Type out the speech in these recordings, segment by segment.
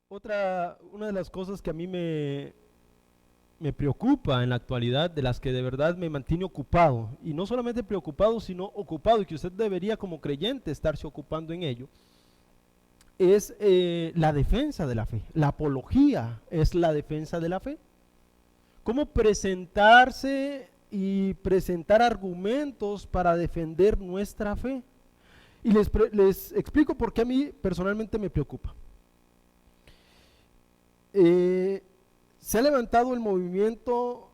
Una de las cosas que a mí me preocupa en la actualidad, de las que de verdad me mantiene ocupado, y no solamente preocupado, sino ocupado, y que usted debería como creyente estarse ocupando en ello, es la defensa de la fe. La apología es la defensa de la fe. Cómo presentarse y presentar argumentos para defender nuestra fe. Y les explico por qué a mí personalmente me preocupa. Eh, Se ha levantado el movimiento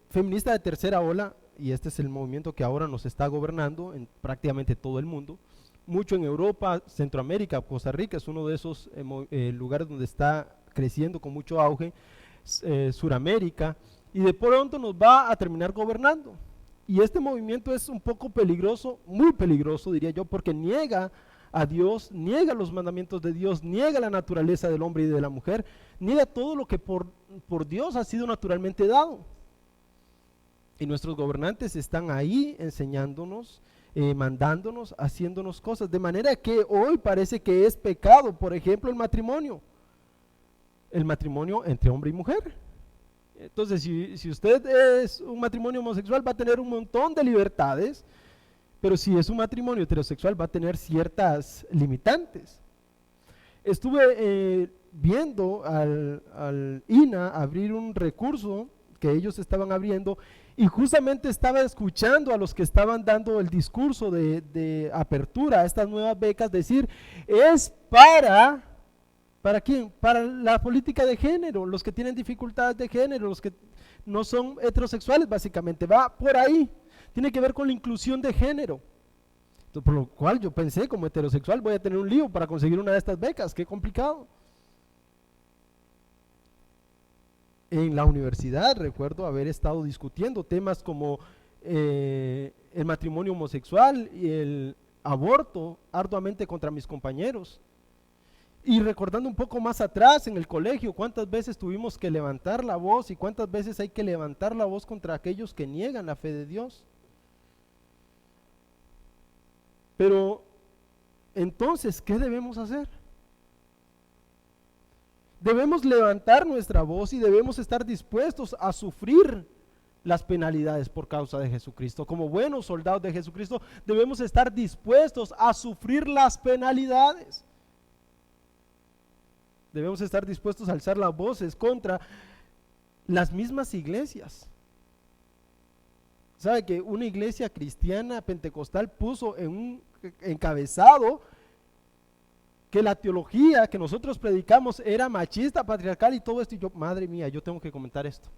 feminista de tercera ola, y este es el movimiento que ahora nos está gobernando en prácticamente todo el mundo, mucho en Europa, Centroamérica, Costa Rica es uno de esos lugares donde está creciendo con mucho auge, Suramérica, y de pronto nos va a terminar gobernando. Y este movimiento es un poco peligroso, muy peligroso diría yo, porque niega a Dios, niega los mandamientos de Dios, niega la naturaleza del hombre y de la mujer, niega todo lo que por Dios ha sido naturalmente dado. Y nuestros gobernantes están ahí enseñándonos, mandándonos, haciéndonos cosas, de manera que hoy parece que es pecado, por ejemplo, el matrimonio entre hombre y mujer. Entonces, si usted es un matrimonio homosexual, va a tener un montón de libertades, pero si es un matrimonio heterosexual, va a tener ciertas limitantes. Estuve viendo al INA abrir un recurso que ellos estaban abriendo, y justamente estaba escuchando a los que estaban dando el discurso de apertura a estas nuevas becas decir, es ¿para quién? Para la política de género, los que tienen dificultades de género, los que no son heterosexuales, básicamente, va por ahí. Tiene que ver con la inclusión de género. Entonces, por lo cual yo pensé, como heterosexual, voy a tener un lío para conseguir una de estas becas, qué complicado. En la universidad recuerdo haber estado discutiendo temas como el matrimonio homosexual y el aborto arduamente contra mis compañeros. Y recordando un poco más atrás en el colegio, cuántas veces tuvimos que levantar la voz y cuántas veces hay que levantar la voz contra aquellos que niegan la fe de Dios. Pero entonces, ¿qué debemos hacer? Debemos levantar nuestra voz y debemos estar dispuestos a sufrir las penalidades por causa de Jesucristo. Como buenos soldados de Jesucristo, debemos estar dispuestos a sufrir las penalidades. Debemos estar dispuestos a alzar las voces contra las mismas iglesias. ¿Sabe que una iglesia cristiana pentecostal puso en un encabezado que la teología que nosotros predicamos era machista, patriarcal y todo esto? Y yo, madre mía, yo tengo que comentar esto.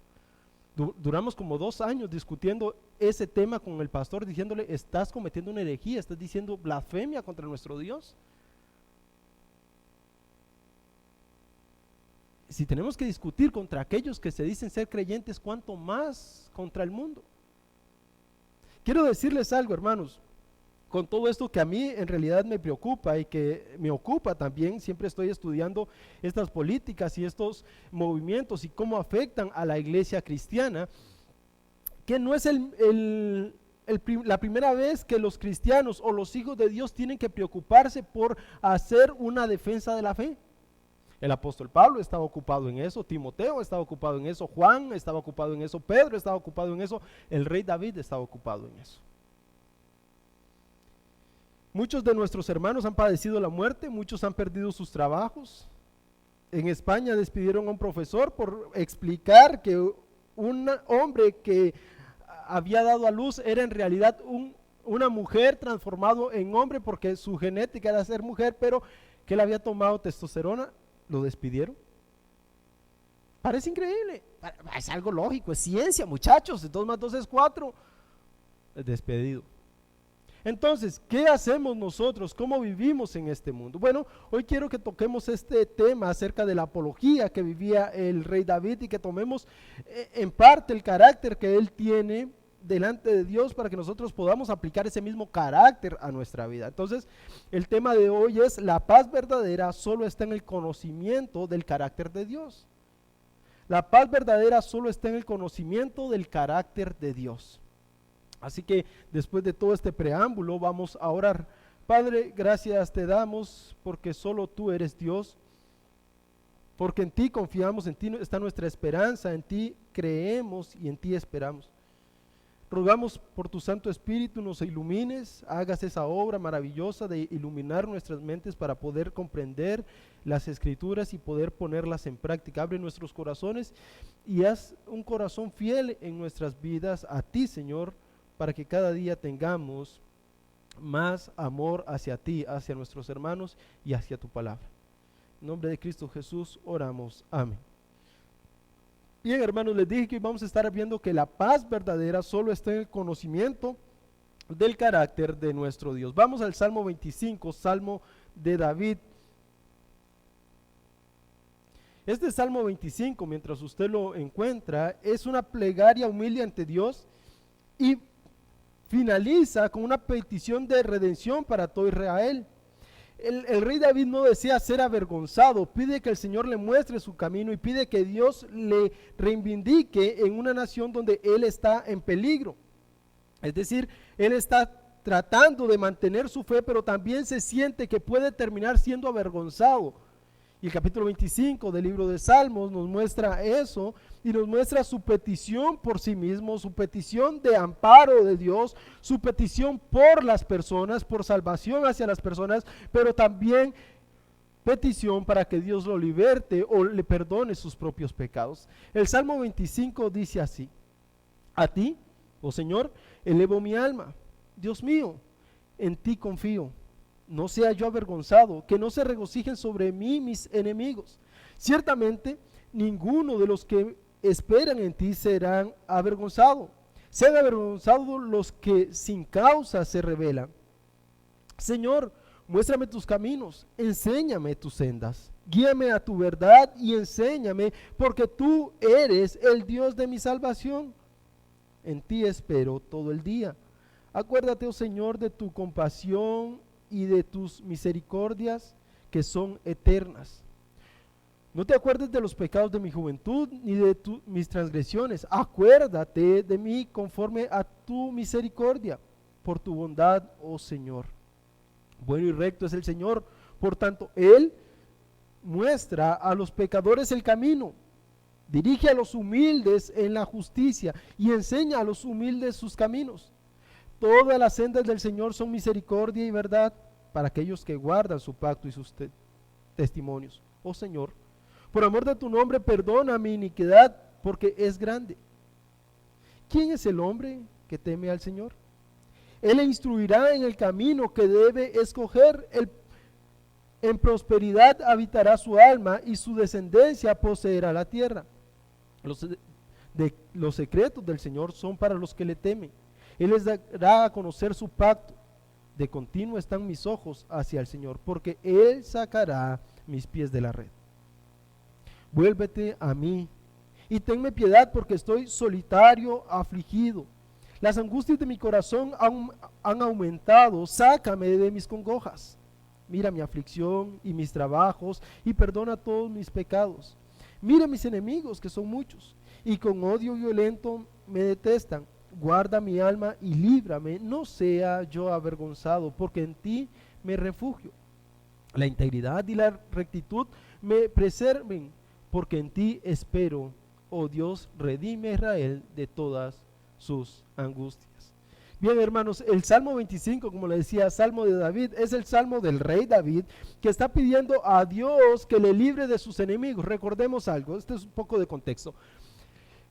Duramos como 2 años discutiendo ese tema con el pastor, diciéndole, estás cometiendo una herejía, estás diciendo blasfemia contra nuestro Dios. Si tenemos que discutir contra aquellos que se dicen ser creyentes, ¿cuánto más contra el mundo? Quiero decirles algo, hermanos, con todo esto que a mí en realidad me preocupa y que me ocupa también, siempre estoy estudiando estas políticas y estos movimientos y cómo afectan a la iglesia cristiana, que no es la primera vez que los cristianos o los hijos de Dios tienen que preocuparse por hacer una defensa de la fe. El apóstol Pablo estaba ocupado en eso, Timoteo estaba ocupado en eso, Juan estaba ocupado en eso, Pedro estaba ocupado en eso, el rey David estaba ocupado en eso. Muchos de nuestros hermanos han padecido la muerte, muchos han perdido sus trabajos. En España despidieron a un profesor por explicar que un hombre que había dado a luz era en realidad una mujer transformado en hombre porque su genética era ser mujer, pero que él había tomado testosterona. Lo despidieron. Parece increíble, es algo lógico, es ciencia, muchachos, 2 más 2 es 4, despedido. Entonces, ¿qué hacemos nosotros? ¿Cómo vivimos en este mundo? Bueno, hoy quiero que toquemos este tema acerca de la apología que vivía el rey David y que tomemos en parte el carácter que él tiene delante de Dios para que nosotros podamos aplicar ese mismo carácter a nuestra vida. Entonces, el tema de hoy es: la paz verdadera solo está en el conocimiento del carácter de Dios. La paz verdadera solo está en el conocimiento del carácter de Dios. Así que después de todo este preámbulo vamos a orar. Padre, gracias te damos porque solo tú eres Dios, porque en ti confiamos, en ti está nuestra esperanza, en ti creemos y en ti esperamos. Rogamos por tu Santo Espíritu nos ilumines, hagas esa obra maravillosa de iluminar nuestras mentes para poder comprender las Escrituras y poder ponerlas en práctica. Abre nuestros corazones y haz un corazón fiel en nuestras vidas a ti, Señor, para que cada día tengamos más amor hacia ti, hacia nuestros hermanos y hacia tu palabra. En nombre de Cristo Jesús oramos. Amén. Bien, hermanos, les dije que vamos a estar viendo que la paz verdadera solo está en el conocimiento del carácter de nuestro Dios. Vamos al Salmo 25, Salmo de David. Este Salmo 25, mientras usted lo encuentra, es una plegaria humilde ante Dios y finaliza con una petición de redención para todo Israel. El rey David no desea ser avergonzado, pide que el Señor le muestre su camino y pide que Dios le reivindique en una nación donde él está en peligro. Es decir, él está tratando de mantener su fe, pero también se siente que puede terminar siendo avergonzado. Y el capítulo 25 del libro de Salmos nos muestra eso y nos muestra su petición por sí mismo, su petición de amparo de Dios, su petición por las personas, por salvación hacia las personas, pero también petición para que Dios lo liberte o le perdone sus propios pecados. El Salmo 25 dice así: a ti, oh Señor, elevo mi alma. Dios mío, en ti confío. No sea yo avergonzado, que no se regocijen sobre mí mis enemigos. Ciertamente, ninguno de los que esperan en ti serán avergonzados. Sean avergonzados los que sin causa se rebelan. Señor, muéstrame tus caminos, enséñame tus sendas. Guíame a tu verdad y enséñame, porque tú eres el Dios de mi salvación. En ti espero todo el día. Acuérdate, oh Señor, de tu compasión y de tus misericordias que son eternas. No te acuerdes de los pecados de mi juventud ni de mis transgresiones. Acuérdate de mí conforme a tu misericordia, por tu bondad, oh Señor. Bueno y recto es el Señor, por tanto, Él muestra a los pecadores el camino. Dirige a los humildes en la justicia y enseña a los humildes sus caminos. Todas las sendas del Señor son misericordia y verdad para aquellos que guardan su pacto y sus testimonios. Oh Señor, por amor de tu nombre, perdona mi iniquidad, porque es grande. ¿Quién es el hombre que teme al Señor? Él le instruirá en el camino que debe escoger. En prosperidad habitará su alma y su descendencia poseerá la tierra. Los secretos del Señor son para los que le temen. Él les dará a conocer su pacto. De continuo están mis ojos hacia el Señor, porque Él sacará mis pies de la red. Vuélvete a mí y tenme piedad, porque estoy solitario, afligido. Las angustias de mi corazón han aumentado. Sácame de mis congojas. Mira mi aflicción y mis trabajos y perdona todos mis pecados. Mira mis enemigos, que son muchos, y con odio violento me detestan. Guarda mi alma y líbrame, no sea yo avergonzado, porque en ti me refugio. La integridad y la rectitud me preserven, porque en ti espero, oh Dios, redime a Israel de todas sus angustias. Bien, hermanos, el Salmo 25, como le decía, Salmo de David, es el Salmo del rey David, que está pidiendo a Dios que le libre de sus enemigos. Recordemos algo, este es un poco de contexto.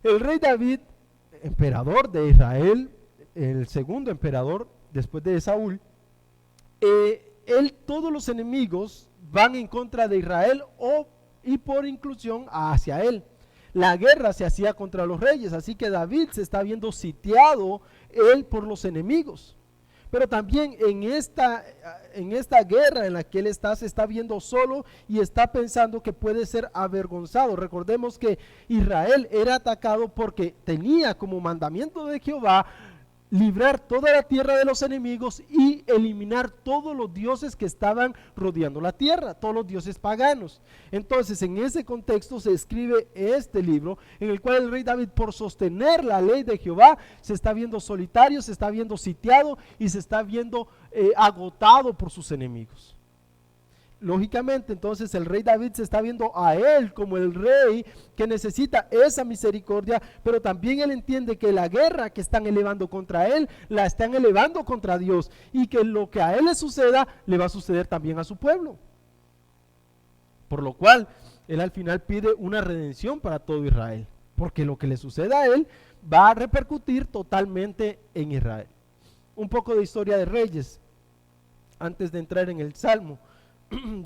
El rey David, emperador de Israel, el segundo emperador después de Saúl, todos los enemigos van en contra de Israel y por inclusión hacia él. La guerra se hacía contra los reyes, así que David se está viendo sitiado él por los enemigos. Pero también en esta guerra en la que él está, se está viendo solo y está pensando que puede ser avergonzado. Recordemos que Israel era atacado porque tenía como mandamiento de Jehová librar toda la tierra de los enemigos y eliminar todos los dioses que estaban rodeando la tierra, todos los dioses paganos. Entonces, en ese contexto se escribe este libro, en el cual el rey David, por sostener la ley de Jehová, se está viendo solitario, se está viendo sitiado y se está viendo agotado por sus enemigos. Lógicamente, entonces el rey David se está viendo a él como el rey que necesita esa misericordia, pero también él entiende que la guerra que están elevando contra él, la están elevando contra Dios, y que lo que a él le suceda, le va a suceder también a su pueblo. Por lo cual, él al final pide una redención para todo Israel, porque lo que le suceda a él va a repercutir totalmente en Israel. Un poco de historia de reyes, antes de entrar en el Salmo.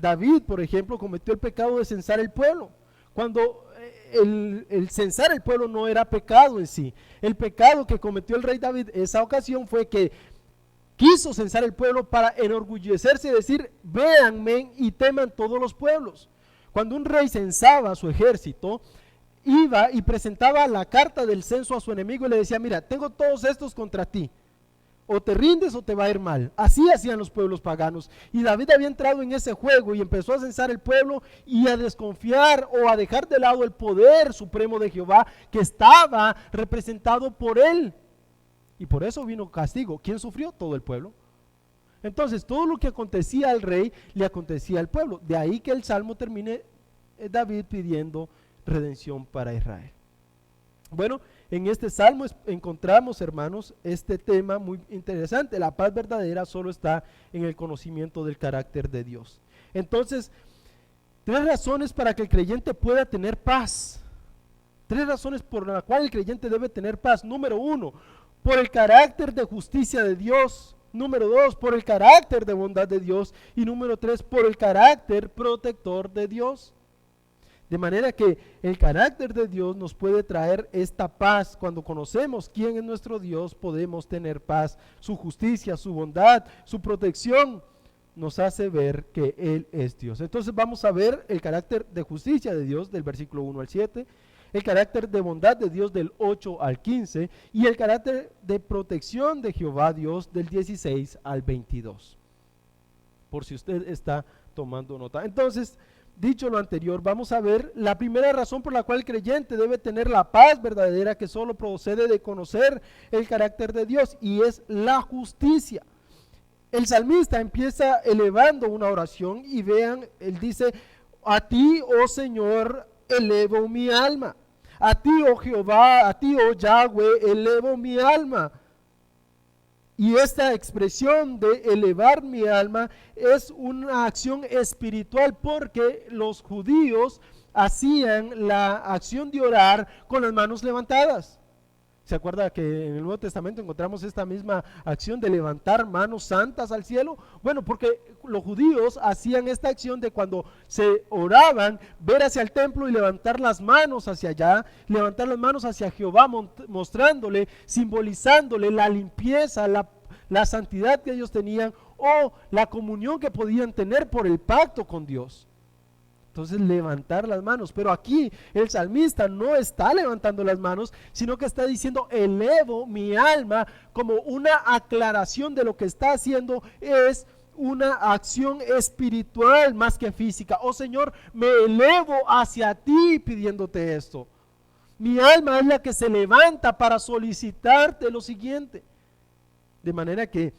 David, por ejemplo, cometió el pecado de censar el pueblo, cuando el censar el pueblo no era pecado en sí. El pecado que cometió el rey David en esa ocasión fue que quiso censar el pueblo para enorgullecerse y decir: véanme y teman todos los pueblos. Cuando un rey censaba a su ejército, iba y presentaba la carta del censo a su enemigo y le decía: mira, tengo todos estos contra ti, o te rindes o te va a ir mal. Así hacían los pueblos paganos, y David había entrado en ese juego y empezó a censar el pueblo y a desconfiar o a dejar de lado el poder supremo de Jehová, que estaba representado por él, y por eso vino castigo. ¿Quién sufrió? Todo el pueblo. Entonces todo lo que acontecía al rey le acontecía al pueblo. De ahí que el Salmo termine David pidiendo redención para Israel. Bueno, en este Salmo encontramos, hermanos, este tema muy interesante. La paz verdadera solo está en el conocimiento del carácter de Dios. Entonces, 3 razones para que el creyente pueda tener paz. 3 razones por las cuales el creyente debe tener paz. Número 1, por el carácter de justicia de Dios. Número 2, por el carácter de bondad de Dios. Y número 3, por el carácter protector de Dios. De manera que el carácter de Dios nos puede traer esta paz. Cuando conocemos quién es nuestro Dios, podemos tener paz. Su justicia, su bondad, su protección nos hace ver que Él es Dios. Entonces vamos a ver el carácter de justicia de Dios del versículo 1 al 7, el carácter de bondad de Dios del 8 al 15 y el carácter de protección de Jehová Dios del 16 al 22. Por si usted está tomando nota. Entonces, dicho lo anterior, vamos a ver la primera razón por la cual el creyente debe tener la paz verdadera, que solo procede de conocer el carácter de Dios, y es la justicia. El salmista empieza elevando una oración y vean, él dice: a ti, oh Señor, elevo mi alma. A ti, oh Jehová, a ti, oh Yahweh, elevo mi alma. Y esta expresión de elevar mi alma es una acción espiritual, porque los judíos hacían la acción de orar con las manos levantadas. ¿Se acuerda que en el Nuevo Testamento encontramos esta misma acción de levantar manos santas al cielo? Bueno, porque los judíos hacían esta acción de cuando se oraban, ver hacia el templo y levantar las manos hacia allá, levantar las manos hacia Jehová, mostrándole, simbolizándole la limpieza, la santidad que ellos tenían, o la comunión que podían tener por el pacto con Dios. Entonces, levantar las manos. Pero aquí el salmista no está levantando las manos, sino que está diciendo: elevo mi alma, como una aclaración de lo que está haciendo es una acción espiritual más que física. Oh Señor, me elevo hacia ti pidiéndote esto. Mi alma es la que se levanta para solicitarte lo siguiente. De manera que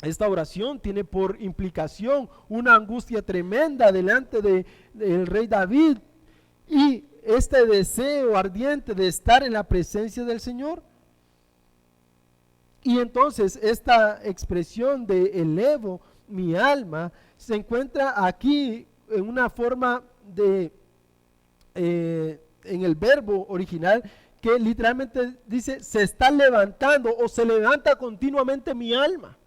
esta oración tiene por implicación una angustia tremenda delante del rey David, y este deseo ardiente de estar en la presencia del Señor. Y entonces esta expresión de elevo mi alma se encuentra aquí en una forma de en el verbo original, que literalmente dice: se está levantando, o se levanta continuamente mi alma.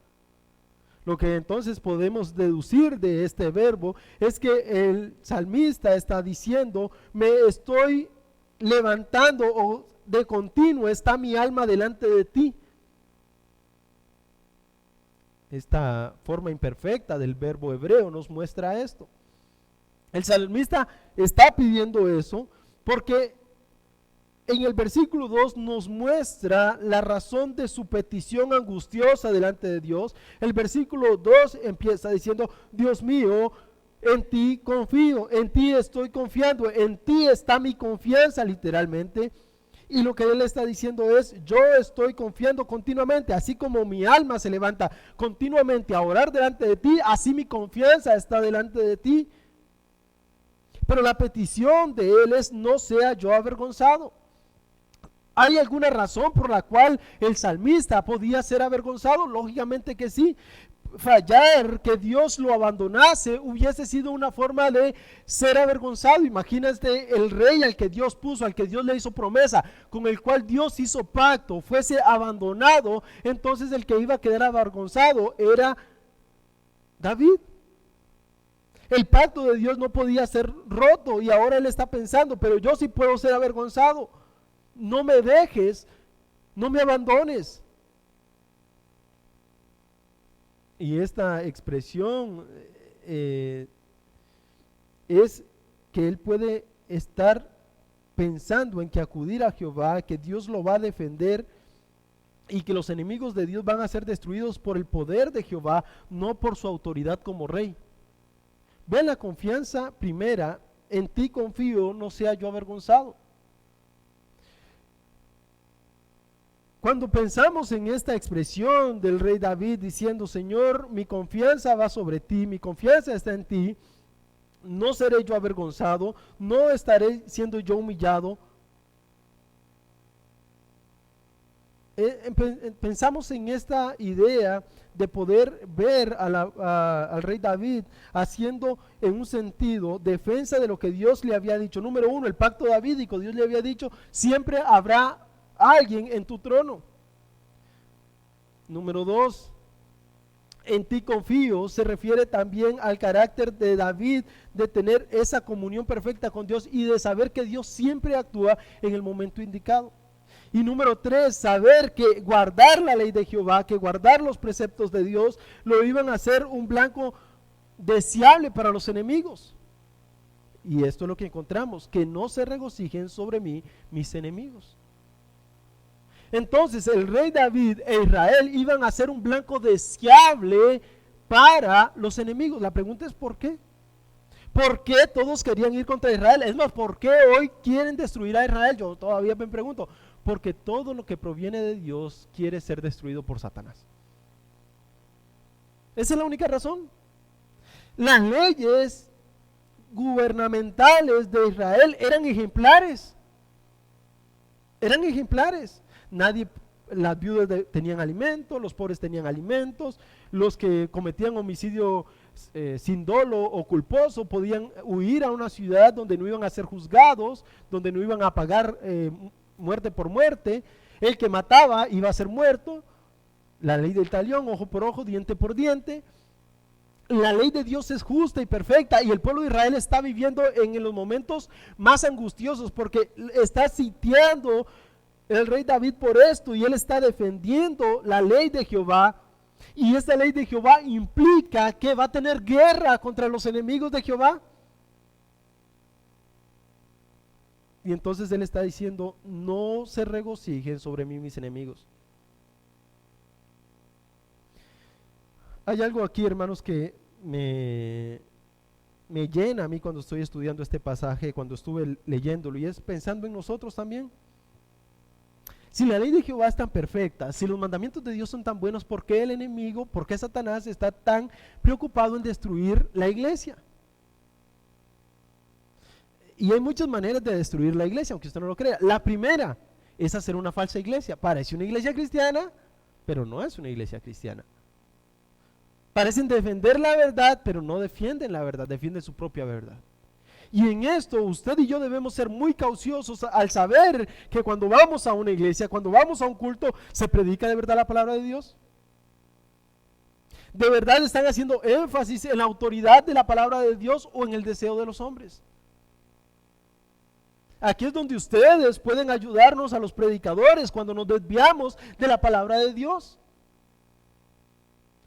Lo que entonces podemos deducir de este verbo es que el salmista está diciendo: me estoy levantando, o de continuo está mi alma delante de ti. Esta forma imperfecta del verbo hebreo nos muestra esto. El salmista está pidiendo eso porque en el versículo 2 nos muestra la razón de su petición angustiosa delante de Dios. El versículo 2 empieza diciendo: Dios mío, en ti confío, en ti estoy confiando, en ti está mi confianza, literalmente. Y lo que él está diciendo es: yo estoy confiando continuamente, así como mi alma se levanta continuamente a orar delante de ti, así mi confianza está delante de ti. Pero la petición de él es: no sea yo avergonzado. ¿Hay alguna razón por la cual el salmista podía ser avergonzado? Lógicamente que sí. Fallar, que Dios lo abandonase, hubiese sido una forma de ser avergonzado. Imagínate el rey al que Dios puso, al que Dios le hizo promesa, con el cual Dios hizo pacto, fuese abandonado. Entonces el que iba a quedar avergonzado era David. El pacto de Dios no podía ser roto y ahora él está pensando: pero yo sí puedo ser avergonzado. No me dejes, no me abandones. Y esta expresión es que él puede estar pensando en que acudir a Jehová, que Dios lo va a defender y que los enemigos de Dios van a ser destruidos por el poder de Jehová, no por su autoridad como rey. Ven la confianza primera: en ti confío, no sea yo avergonzado. Cuando pensamos en esta expresión del rey David diciendo: Señor, mi confianza va sobre ti, mi confianza está en ti, no seré yo avergonzado, no estaré siendo yo humillado. Pensamos en esta idea de poder ver al rey David haciendo en un sentido defensa de lo que Dios le había dicho. Número uno, el pacto davídico. Dios le había dicho: siempre habrá alguien en tu trono. Número 2, en ti confío, se refiere también al carácter de David, de tener esa comunión perfecta con Dios y de saber que Dios siempre actúa en el momento indicado. Y número 3, saber que guardar la ley de Jehová, que guardar los preceptos de Dios, lo iban a hacer un blanco deseable para los enemigos. Y esto es lo que encontramos: que no se regocijen sobre mí mis enemigos. Entonces el rey David e Israel iban a ser un blanco deseable para los enemigos. La pregunta es: ¿por qué? ¿Por qué todos querían ir contra Israel? Es más, ¿por qué hoy quieren destruir a Israel? Yo todavía me pregunto. Porque todo lo que proviene de Dios quiere ser destruido por Satanás. Esa es la única razón. Las leyes gubernamentales de Israel eran ejemplares. Eran ejemplares. Las viudas tenían alimento, los pobres tenían alimentos, los que cometían homicidio sin dolo o culposo podían huir a una ciudad donde no iban a ser juzgados, donde no iban a pagar muerte por muerte. El que mataba iba a ser muerto. La ley del talión, ojo por ojo, diente por diente. La ley de Dios es justa y perfecta, y el pueblo de Israel está viviendo en los momentos más angustiosos porque está sitiando el rey David por esto, y él está defendiendo la ley de Jehová. Y esta ley de Jehová implica que va a tener guerra contra los enemigos de Jehová. Y entonces él está diciendo: no se regocijen sobre mí mis enemigos. Hay algo aquí, hermanos, que me llena a mí cuando estoy estudiando este pasaje, cuando estuve leyéndolo, y es pensando en nosotros también. Si la ley de Jehová es tan perfecta, si los mandamientos de Dios son tan buenos, ¿por qué el enemigo, por qué Satanás está tan preocupado en destruir la iglesia? Y hay muchas maneras de destruir la iglesia, aunque usted no lo crea. La primera es hacer una falsa iglesia. Parece una iglesia cristiana, pero no es una iglesia cristiana. Parecen defender la verdad, pero no defienden la verdad, defienden su propia verdad. Y en esto usted y yo debemos ser muy cauciosos al saber que cuando vamos a una iglesia, cuando vamos a un culto, ¿se predica de verdad la palabra de Dios? ¿De verdad están haciendo énfasis en la autoridad de la palabra de Dios o en el deseo de los hombres? Aquí es donde ustedes pueden ayudarnos a los predicadores cuando nos desviamos de la palabra de Dios.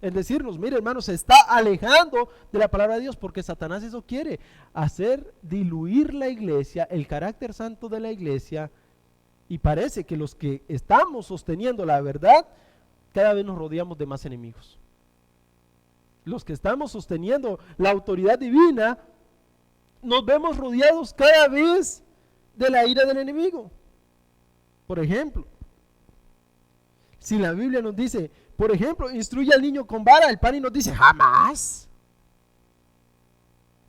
Es decirnos: mire, hermano, se está alejando de la palabra de Dios, porque Satanás eso quiere, hacer diluir la iglesia, el carácter santo de la iglesia, Y parece que los que estamos sosteniendo la verdad, cada vez nos rodeamos de más enemigos. Los que estamos sosteniendo la autoridad divina, nos vemos rodeados cada vez de la ira del enemigo. Por ejemplo, si la Biblia nos dice, por ejemplo, instruye al niño con vara, el Padre nos dice, jamás.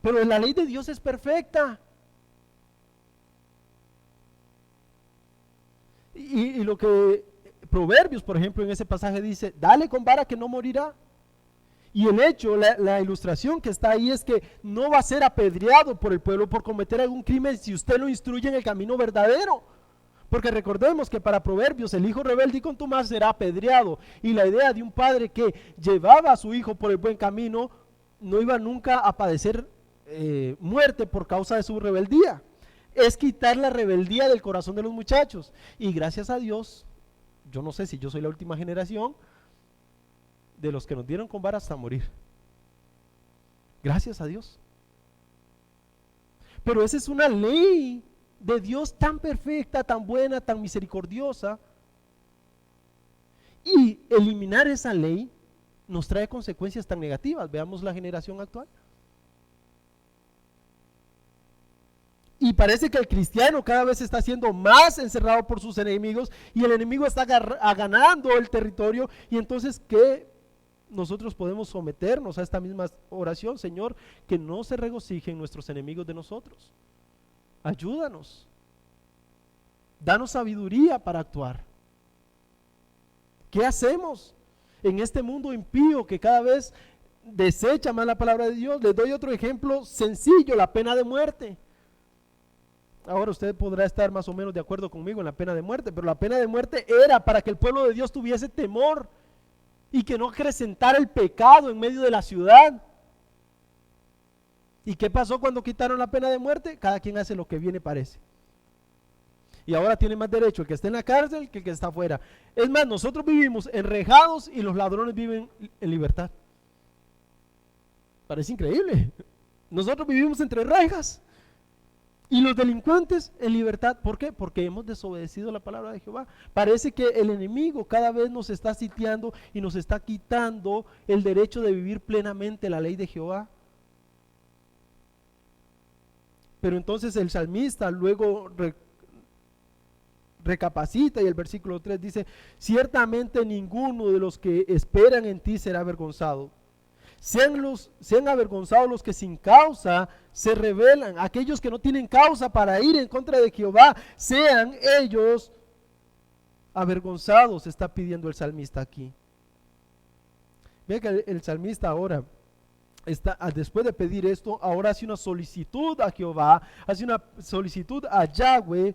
Pero la ley de Dios es perfecta. Y lo que Proverbios, por ejemplo, en ese pasaje dice, dale con vara que no morirá. Y el hecho, la ilustración que está ahí es que no va a ser apedreado por el pueblo por cometer algún crimen si usted lo instruye en el camino verdadero. Porque recordemos que para Proverbios el hijo rebelde y contumaz será apedreado. Y la idea de un padre que llevaba a su hijo por el buen camino no iba nunca a padecer muerte por causa de su rebeldía. Es quitar la rebeldía del corazón de los muchachos. Y gracias a Dios, yo no sé si yo soy la última generación de los que nos dieron con vara hasta morir. Gracias a Dios. Pero esa es una ley de Dios tan perfecta, tan buena, tan misericordiosa. Y eliminar esa ley nos trae consecuencias tan negativas. Veamos la generación actual. Y parece que el cristiano cada vez está siendo más encerrado por sus enemigos y el enemigo está ganando el territorio. Y entonces, ¿qué? Nosotros podemos someternos a esta misma oración: Señor, que no se regocijen nuestros enemigos de nosotros. Ayúdanos. Danos sabiduría para actuar. ¿Qué hacemos en este mundo impío que cada vez desecha más la palabra de Dios? Les doy otro ejemplo sencillo: la pena de muerte. Ahora usted podrá estar más o menos de acuerdo conmigo en la pena de muerte, pero la pena de muerte era para que el pueblo de Dios tuviese temor y que no acrecentara el pecado en medio de la ciudad. ¿Y qué pasó cuando quitaron la pena de muerte? Cada quien hace lo que bien le parece. Y ahora tiene más derecho el que está en la cárcel que el que está afuera. Es más, nosotros vivimos enrejados y los ladrones viven en libertad. Parece increíble. Nosotros vivimos entre rejas y los delincuentes en libertad. ¿Por qué? Porque hemos desobedecido la palabra de Jehová. Parece que el enemigo cada vez nos está sitiando y nos está quitando el derecho de vivir plenamente la ley de Jehová. Pero entonces el salmista luego recapacita y el versículo 3 dice: ciertamente ninguno de los que esperan en ti será avergonzado. Sean avergonzados los que sin causa se rebelan, aquellos que no tienen causa para ir en contra de Jehová, sean ellos avergonzados, está pidiendo el salmista aquí. Ve que el salmista ahora después de pedir esto, ahora hace una solicitud a Jehová, hace una solicitud a Yahweh,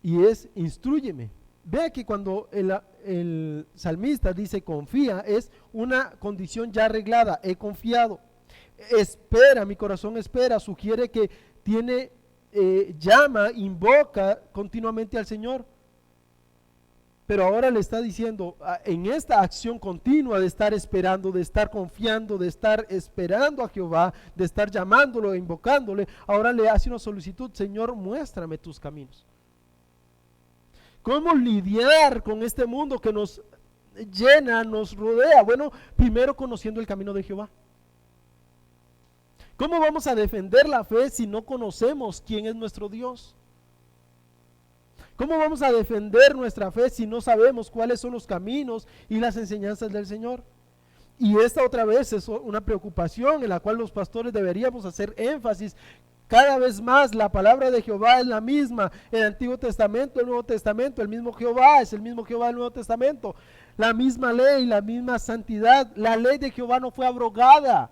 y es: instrúyeme. Vea que cuando el salmista dice confía, es una condición ya arreglada. He confiado. Espera, mi corazón espera. Sugiere que llama, invoca continuamente al Señor. Pero ahora le está diciendo, en esta acción continua de estar esperando, de estar confiando, de estar esperando a Jehová, de estar llamándolo, invocándole, ahora le hace una solicitud: Señor, muéstrame tus caminos. ¿Cómo lidiar con este mundo que nos llena, nos rodea? Bueno, primero conociendo el camino de Jehová. ¿Cómo vamos a defender la fe si no conocemos quién es nuestro Dios? ¿Cómo vamos a defender nuestra fe si no sabemos cuáles son los caminos y las enseñanzas del Señor? Y esta otra vez es una preocupación en la cual los pastores deberíamos hacer énfasis. Cada vez más la palabra de Jehová es la misma, el Antiguo Testamento, el Nuevo Testamento, el mismo Jehová es el mismo Jehová del Nuevo Testamento, la misma ley, la misma santidad. La ley de Jehová no fue abrogada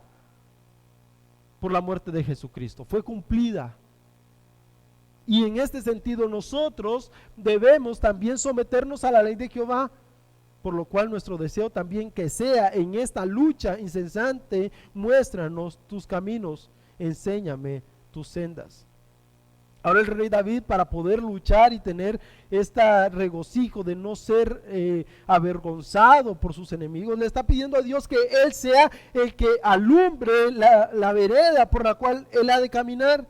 por la muerte de Jesucristo, fue cumplida. Y en este sentido nosotros debemos también someternos a la ley de Jehová, por lo cual nuestro deseo también que sea en esta lucha incesante: muéstranos tus caminos, enséñame tus sendas. Ahora el rey David, para poder luchar y tener este regocijo de no ser avergonzado por sus enemigos, le está pidiendo a Dios que Él sea el que alumbre la vereda por la cual Él ha de caminar.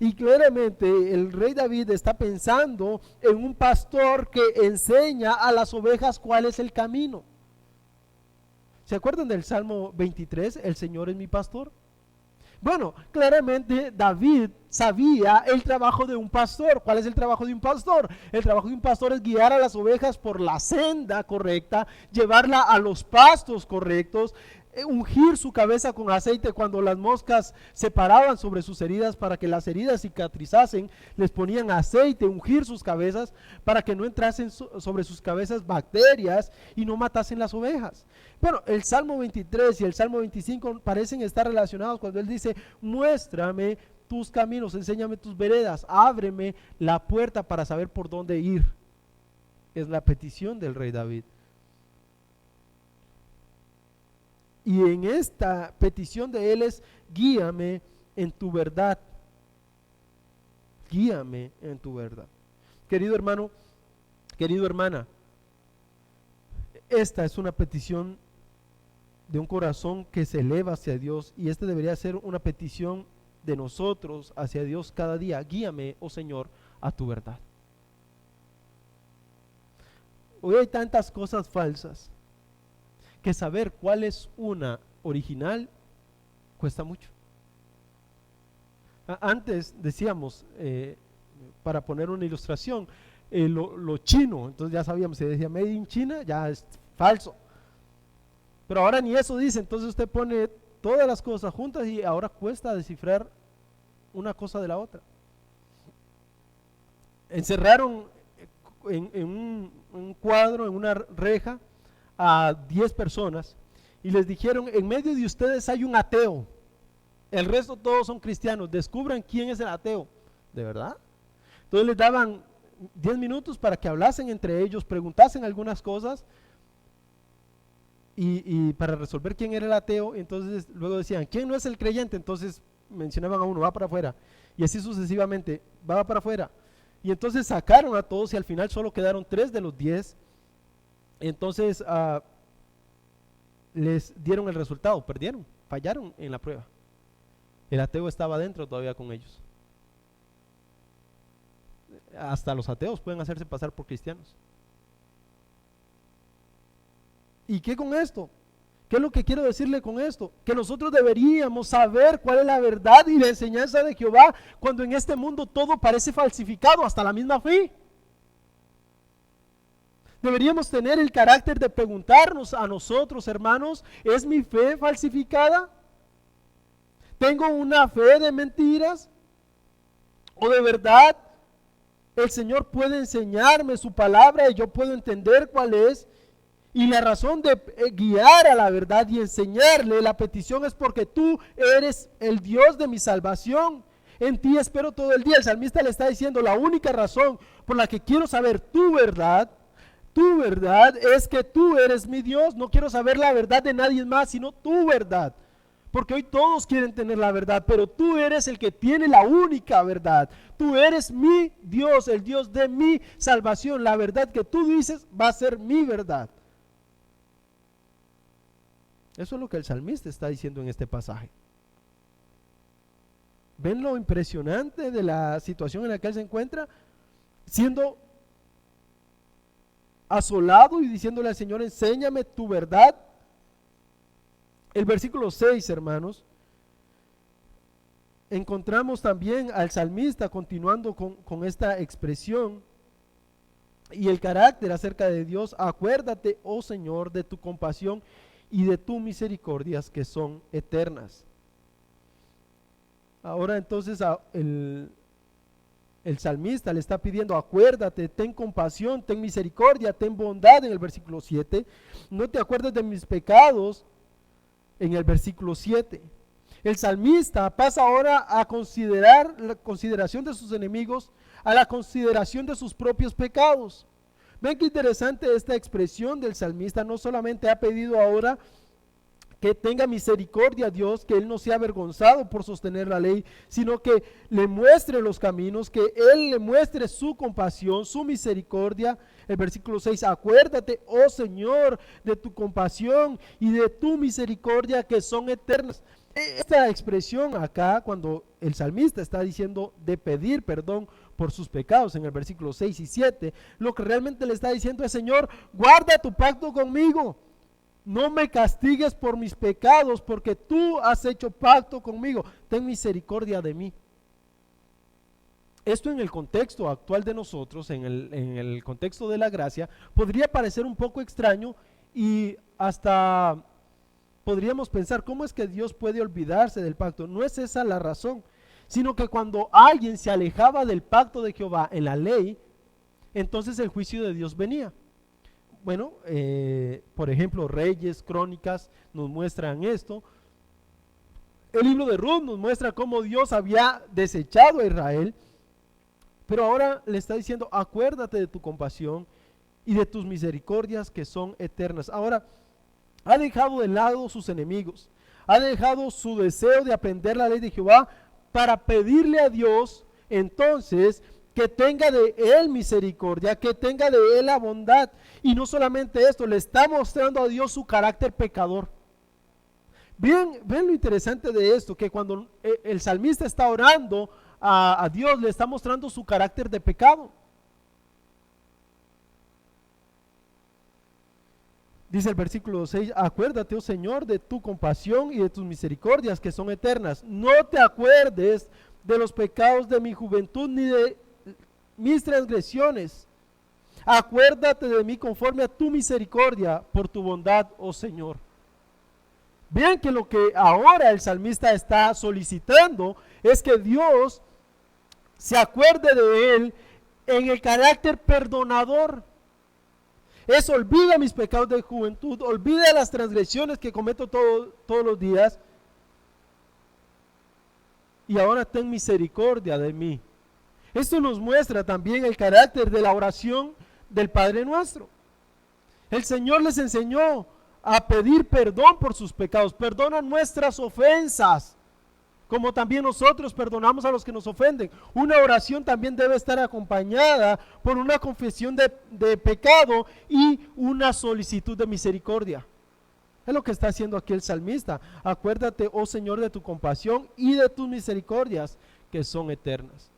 Y claramente el rey David está pensando en un pastor que enseña a las ovejas cuál es el camino. ¿Se acuerdan del Salmo 23? El Señor es mi pastor. Bueno, claramente David sabía el trabajo de un pastor. ¿Cuál es el trabajo de un pastor? El trabajo de un pastor es guiar a las ovejas por la senda correcta, llevarla a los pastos correctos, ungir su cabeza con aceite cuando las moscas se paraban sobre sus heridas para que las heridas cicatrizasen, les ponían aceite, ungir sus cabezas para que no entrasen sobre sus cabezas bacterias y no matasen las ovejas. Bueno, el Salmo 23 y el Salmo 25 parecen estar relacionados cuando él dice: muéstrame tus caminos, enséñame tus veredas, ábreme la puerta para saber por dónde ir. Es la petición del rey David. Y en esta petición de él es: guíame en tu verdad. Guíame en tu verdad. Querido hermano, querido hermana, esta es una petición de un corazón que se eleva hacia Dios, y esta debería ser una petición de nosotros hacia Dios cada día. Guíame, oh Señor, a tu verdad. Hoy hay tantas cosas falsas que saber cuál es una original cuesta mucho. Antes decíamos, para poner una ilustración, lo chino, entonces ya sabíamos, se decía made in China, ya es falso. Pero ahora ni eso dice, entonces usted pone todas las cosas juntas y ahora cuesta descifrar una cosa de la otra. Encerraron en un cuadro, en una reja, a 10 personas y les dijeron: en medio de ustedes hay un ateo, el resto todos son cristianos, descubran quién es el ateo. ¿De verdad? Entonces les daban 10 minutos para que hablasen entre ellos, preguntasen algunas cosas y para resolver quién era el ateo. Entonces luego decían: ¿quién no es el creyente? Entonces mencionaban a uno: va para afuera, y así sucesivamente, va para afuera. Y entonces sacaron a todos y al final solo quedaron 3 de los 10. Entonces les dieron el resultado, perdieron, fallaron en la prueba. El ateo estaba adentro todavía con ellos. Hasta los ateos pueden hacerse pasar por cristianos. ¿Y qué con esto? ¿Qué es lo que quiero decirle con esto? Que nosotros deberíamos saber cuál es la verdad y la enseñanza de Jehová cuando en este mundo todo parece falsificado, hasta la misma fe. Deberíamos tener el carácter de preguntarnos a nosotros, hermanos: ¿es mi fe falsificada? ¿Tengo una fe de mentiras? ¿O de verdad el Señor puede enseñarme su palabra y yo puedo entender cuál es? Y la razón de guiar a la verdad y enseñarle la petición es porque tú eres el Dios de mi salvación. En ti espero todo el día. El salmista le está diciendo: la única razón por la que quiero saber tu verdad es que tú eres mi Dios. No quiero saber la verdad de nadie más, sino tu verdad. Porque hoy todos quieren tener la verdad, pero tú eres el que tiene la única verdad. Tú eres mi Dios, el Dios de mi salvación. La verdad que tú dices va a ser mi verdad. Eso es lo que el salmista está diciendo en este pasaje. ¿Ven lo impresionante de la situación en la que él se encuentra? Siendo asolado y diciéndole al Señor: enséñame tu verdad. El versículo 6, hermanos, encontramos también al salmista continuando con esta expresión y el carácter acerca de Dios: acuérdate, oh Señor, de tu compasión y de tus misericordias que son eternas. Ahora entonces el salmista le está pidiendo: acuérdate, ten compasión, ten misericordia, ten bondad en el versículo 7. No te acuerdes de mis pecados en el versículo 7. El salmista pasa ahora a considerar la consideración de sus enemigos, a la consideración de sus propios pecados. Ven qué interesante esta expresión del salmista. No solamente ha pedido ahora que tenga misericordia a Dios, que él no sea avergonzado por sostener la ley, sino que le muestre los caminos, que él le muestre su compasión, su misericordia. El versículo 6: acuérdate, oh Señor, de tu compasión y de tu misericordia que son eternas. Esta expresión acá, cuando el salmista está diciendo de pedir perdón por sus pecados en el versículo 6 y 7, lo que realmente le está diciendo es: Señor, guarda tu pacto conmigo, no me castigues por mis pecados, porque tú has hecho pacto conmigo, ten misericordia de mí. Esto en el contexto actual de nosotros, en el contexto de la gracia, podría parecer un poco extraño y hasta podríamos pensar: ¿cómo es que Dios puede olvidarse del pacto? No es esa la razón, sino que cuando alguien se alejaba del pacto de Jehová en la ley, entonces el juicio de Dios venía. Bueno, por ejemplo, Reyes, Crónicas nos muestran esto. El libro de Ruth nos muestra cómo Dios había desechado a Israel, pero ahora le está diciendo: acuérdate de tu compasión y de tus misericordias que son eternas. Ahora, ha dejado de lado sus enemigos, ha dejado su deseo de aprender la ley de Jehová para pedirle a Dios entonces que tenga de él misericordia, que tenga de él la bondad. Y no solamente esto, le está mostrando a Dios su carácter pecador. Ven lo interesante de esto, que cuando el salmista está orando a Dios, le está mostrando su carácter de pecado. Dice el versículo 6: acuérdate, oh Señor, de tu compasión y de tus misericordias que son eternas. No te acuerdes de los pecados de mi juventud ni de mis transgresiones. Acuérdate de mí conforme a tu misericordia, por tu bondad, oh Señor. Vean que lo que ahora el salmista está solicitando es que Dios se acuerde de él en el carácter perdonador. Es: olvida mis pecados de juventud, olvida las transgresiones que cometo todos los días, y ahora ten misericordia de mí. Esto nos muestra también el carácter de la oración del Padre Nuestro. El Señor les enseñó a pedir perdón por sus pecados. Perdona nuestras ofensas, como también nosotros perdonamos a los que nos ofenden. Una oración también debe estar acompañada por una confesión de pecado y una solicitud de misericordia. Es lo que está haciendo aquí el salmista. Acuérdate, oh Señor, de tu compasión y de tus misericordias que son eternas.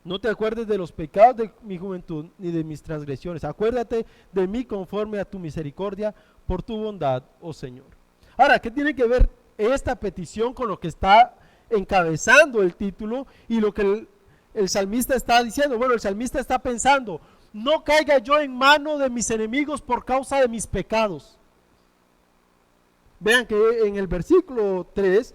No te acuerdes de los pecados de mi juventud ni de mis transgresiones. Acuérdate de mí conforme a tu misericordia, por tu bondad, oh Señor. Ahora, ¿qué tiene que ver esta petición con lo que está encabezando el título y lo que el salmista está diciendo? Bueno, el salmista está pensando: no caiga yo en mano de mis enemigos por causa de mis pecados. Vean que en el versículo 3,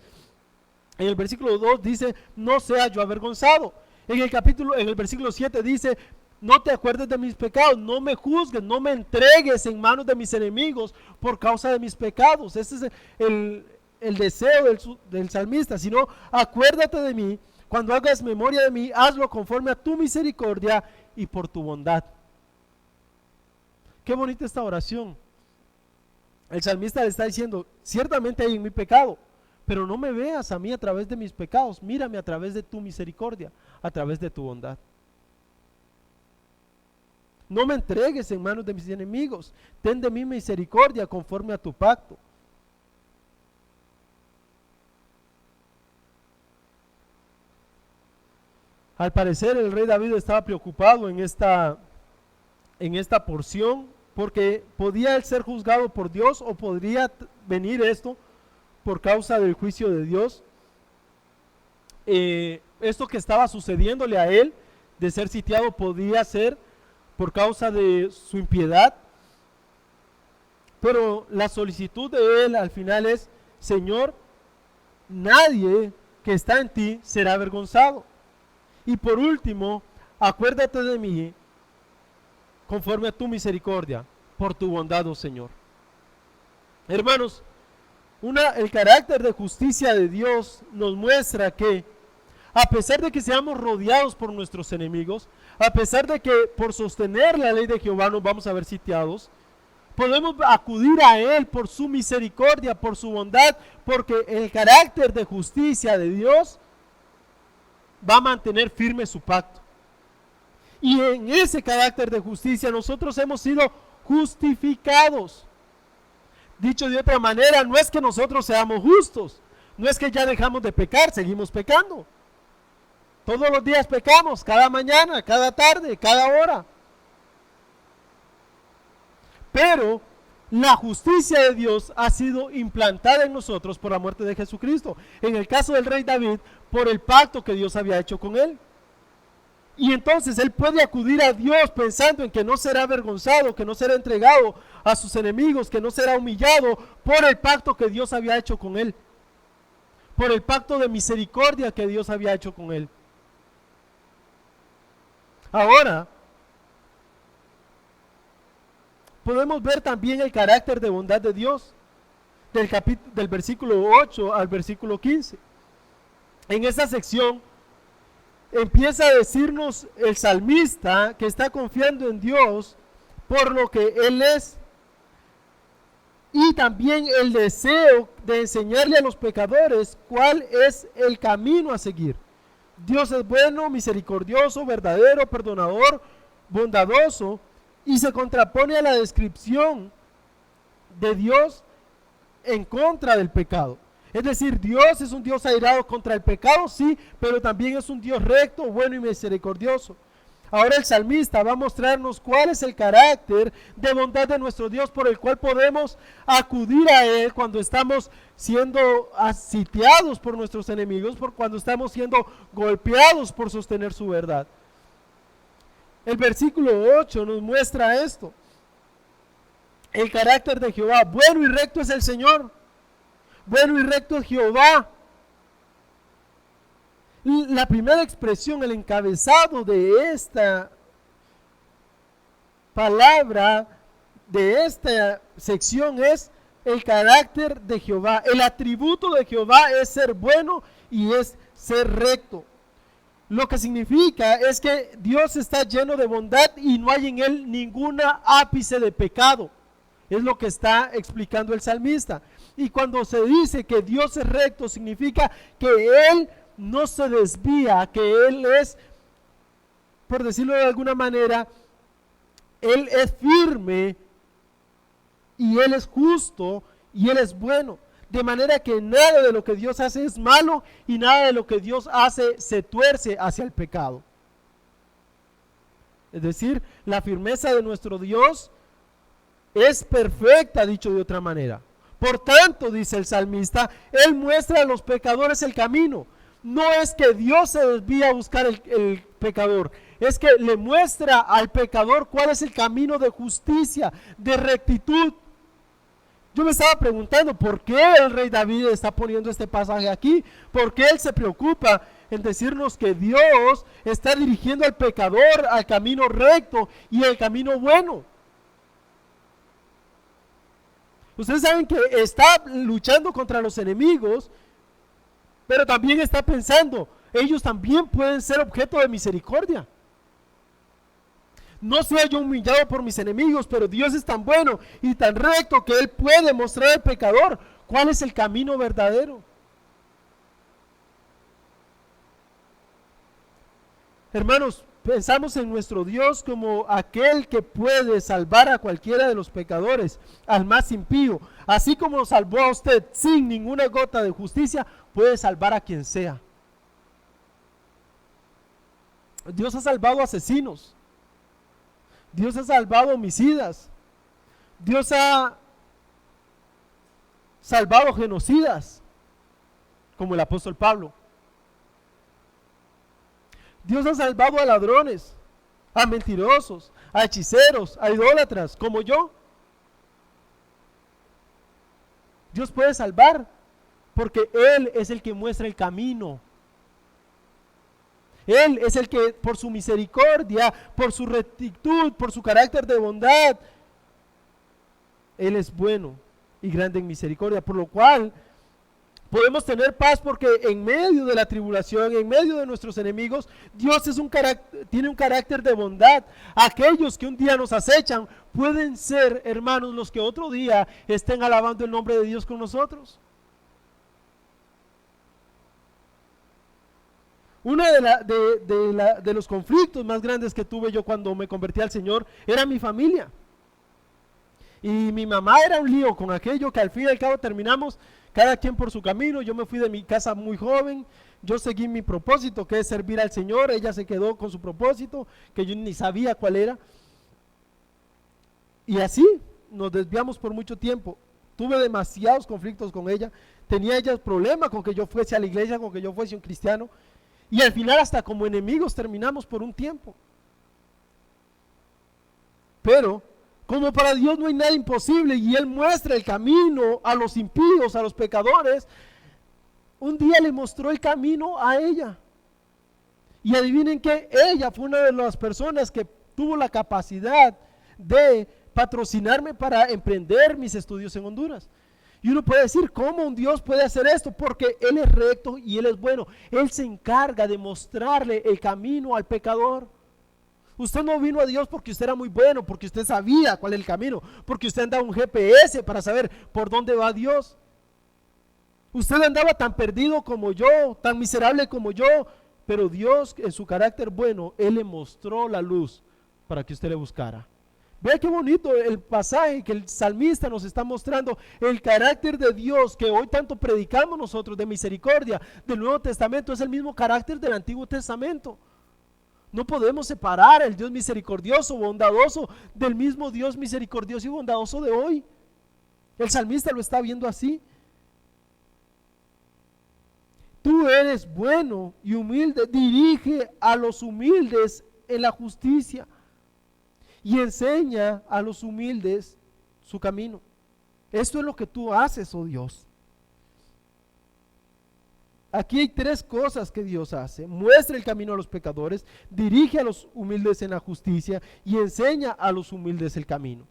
en el versículo 2 dice: no sea yo avergonzado. En el versículo 7 dice: no te acuerdes de mis pecados, no me juzgues, no me entregues en manos de mis enemigos por causa de mis pecados. Ese es el deseo del salmista. Sino: acuérdate de mí, cuando hagas memoria de mí, hazlo conforme a tu misericordia y por tu bondad. Qué bonita esta oración. El salmista le está diciendo: ciertamente hay en mi pecado, pero no me veas a mí a través de mis pecados, mírame a través de tu misericordia, a través de tu bondad. No me entregues en manos de mis enemigos, ten de mí misericordia conforme a tu pacto. Al parecer el rey David estaba preocupado en esta porción, porque podía él ser juzgado por Dios o podría venir esto por causa del juicio de Dios. Esto que estaba sucediéndole a él de ser sitiado podía ser por causa de su impiedad, pero la solicitud de él al final es: Señor, nadie que está en ti será avergonzado. Y por último, acuérdate de mí conforme a tu misericordia, por tu bondad, oh Señor. Hermanos, el carácter de justicia de Dios nos muestra que, a pesar de que seamos rodeados por nuestros enemigos, a pesar de que por sostener la ley de Jehová nos vamos a ver sitiados, podemos acudir a Él por su misericordia, por su bondad, porque el carácter de justicia de Dios va a mantener firme su pacto. Y en ese carácter de justicia nosotros hemos sido justificados. Dicho de otra manera, no es que nosotros seamos justos, no es que ya dejamos de pecar, seguimos pecando. Todos los días pecamos, cada mañana, cada tarde, cada hora. Pero la justicia de Dios ha sido implantada en nosotros por la muerte de Jesucristo. En el caso del rey David, por el pacto que Dios había hecho con él. Y entonces él puede acudir a Dios pensando en que no será avergonzado, que no será entregado a sus enemigos, que no será humillado por el pacto que Dios había hecho con él. Por el pacto de misericordia que Dios había hecho con él. Ahora, podemos ver también el carácter de bondad de Dios del versículo 8 al versículo 15. En esta sección empieza a decirnos el salmista que está confiando en Dios por lo que Él es, y también el deseo de enseñarle a los pecadores cuál es el camino a seguir. Dios es bueno, misericordioso, verdadero, perdonador, bondadoso, y se contrapone a la descripción de Dios en contra del pecado. Es decir, Dios es un Dios airado contra el pecado, sí, pero también es un Dios recto, bueno y misericordioso. Ahora el salmista va a mostrarnos cuál es el carácter de bondad de nuestro Dios por el cual podemos acudir a Él cuando estamos siendo sitiados por nuestros enemigos, por cuando estamos siendo golpeados por sostener su verdad. El versículo 8 nos muestra esto. El carácter de Jehová, bueno y recto es el Señor. Bueno y recto es Jehová. La primera expresión, el encabezado de esta palabra, de esta sección es el carácter de Jehová. El atributo de Jehová es ser bueno y es ser recto. Lo que significa es que Dios está lleno de bondad y no hay en él ninguna ápice de pecado. Es lo que está explicando el salmista. Y cuando se dice que Dios es recto, significa que Él no se desvía, que Él es, por decirlo de alguna manera, Él es firme y Él es justo y Él es bueno. De manera que nada de lo que Dios hace es malo y nada de lo que Dios hace se tuerce hacia el pecado. Es decir, la firmeza de nuestro Dios es perfecta, dicho de otra manera. Por tanto, dice el salmista, Él muestra a los pecadores el camino. No es que Dios se desvía a buscar el pecador, es que le muestra al pecador cuál es el camino de justicia, de rectitud. Yo me estaba preguntando por qué el rey David está poniendo este pasaje aquí, por qué él se preocupa en decirnos que Dios está dirigiendo al pecador al camino recto y al camino bueno. Ustedes saben que está luchando contra los enemigos, pero también está pensando, ellos también pueden ser objeto de misericordia. No sea yo humillado por mis enemigos, pero Dios es tan bueno y tan recto que Él puede mostrar al pecador cuál es el camino verdadero. Hermanos, pensamos en nuestro Dios como aquel que puede salvar a cualquiera de los pecadores, al más impío. Así como salvó a usted sin ninguna gota de justicia, puede salvar a quien sea. Dios ha salvado asesinos. Dios ha salvado homicidas. Dios ha salvado genocidas, como el apóstol Pablo. Dios ha salvado a ladrones, a mentirosos, a hechiceros, a idólatras, como yo. Dios puede salvar, porque Él es el que muestra el camino. Él es el que por su misericordia, por su rectitud, por su carácter de bondad, Él es bueno y grande en misericordia, por lo cual podemos tener paz porque en medio de la tribulación, en medio de nuestros enemigos, Dios tiene un carácter de bondad. Aquellos que un día nos acechan pueden ser, hermanos, los que otro día estén alabando el nombre de Dios con nosotros. Uno de los conflictos más grandes que tuve yo cuando me convertí al Señor era mi familia. Y mi mamá era un lío con aquello, que al fin y al cabo terminamos cada quien por su camino. Yo me fui de mi casa muy joven, yo seguí mi propósito, que es servir al Señor. Ella se quedó con su propósito, que yo ni sabía cuál era. Y así nos desviamos por mucho tiempo. Tuve demasiados conflictos con ella. Tenía ella problemas con que yo fuese a la iglesia, con que yo fuese un cristiano. Y al final hasta como enemigos terminamos por un tiempo. Pero como para Dios no hay nada imposible y Él muestra el camino a los impíos, a los pecadores, un día le mostró el camino a ella. Y adivinen que ella fue una de las personas que tuvo la capacidad de patrocinarme para emprender mis estudios en Honduras. Y uno puede decir, ¿cómo un Dios puede hacer esto? Porque Él es recto y Él es bueno. Él se encarga de mostrarle el camino al pecador. Usted no vino a Dios porque usted era muy bueno, porque usted sabía cuál es el camino, porque usted andaba un GPS para saber por dónde va Dios. Usted andaba tan perdido como yo, tan miserable como yo, pero Dios en su carácter bueno, Él le mostró la luz para que usted le buscara. Vea qué bonito el pasaje que el salmista nos está mostrando, el carácter de Dios que hoy tanto predicamos nosotros de misericordia del Nuevo Testamento, es el mismo carácter del Antiguo Testamento. No podemos separar el Dios misericordioso, bondadoso, del mismo Dios misericordioso y bondadoso de hoy. El salmista lo está viendo así. Tú eres bueno y humilde, dirige a los humildes en la justicia y enseña a los humildes su camino. Esto es lo que tú haces, oh Dios. Aquí hay tres cosas que Dios hace: muestra el camino a los pecadores, dirige a los humildes en la justicia y enseña a los humildes el camino.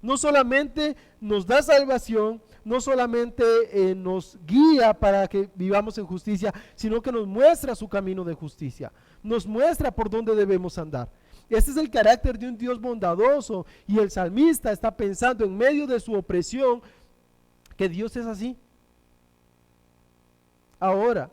No solamente nos da salvación, no solamente nos guía para que vivamos en justicia, sino que nos muestra su camino de justicia, nos muestra por dónde debemos andar. Este es el carácter de un Dios bondadoso, y el salmista está pensando en medio de su opresión que Dios es así. Ahora,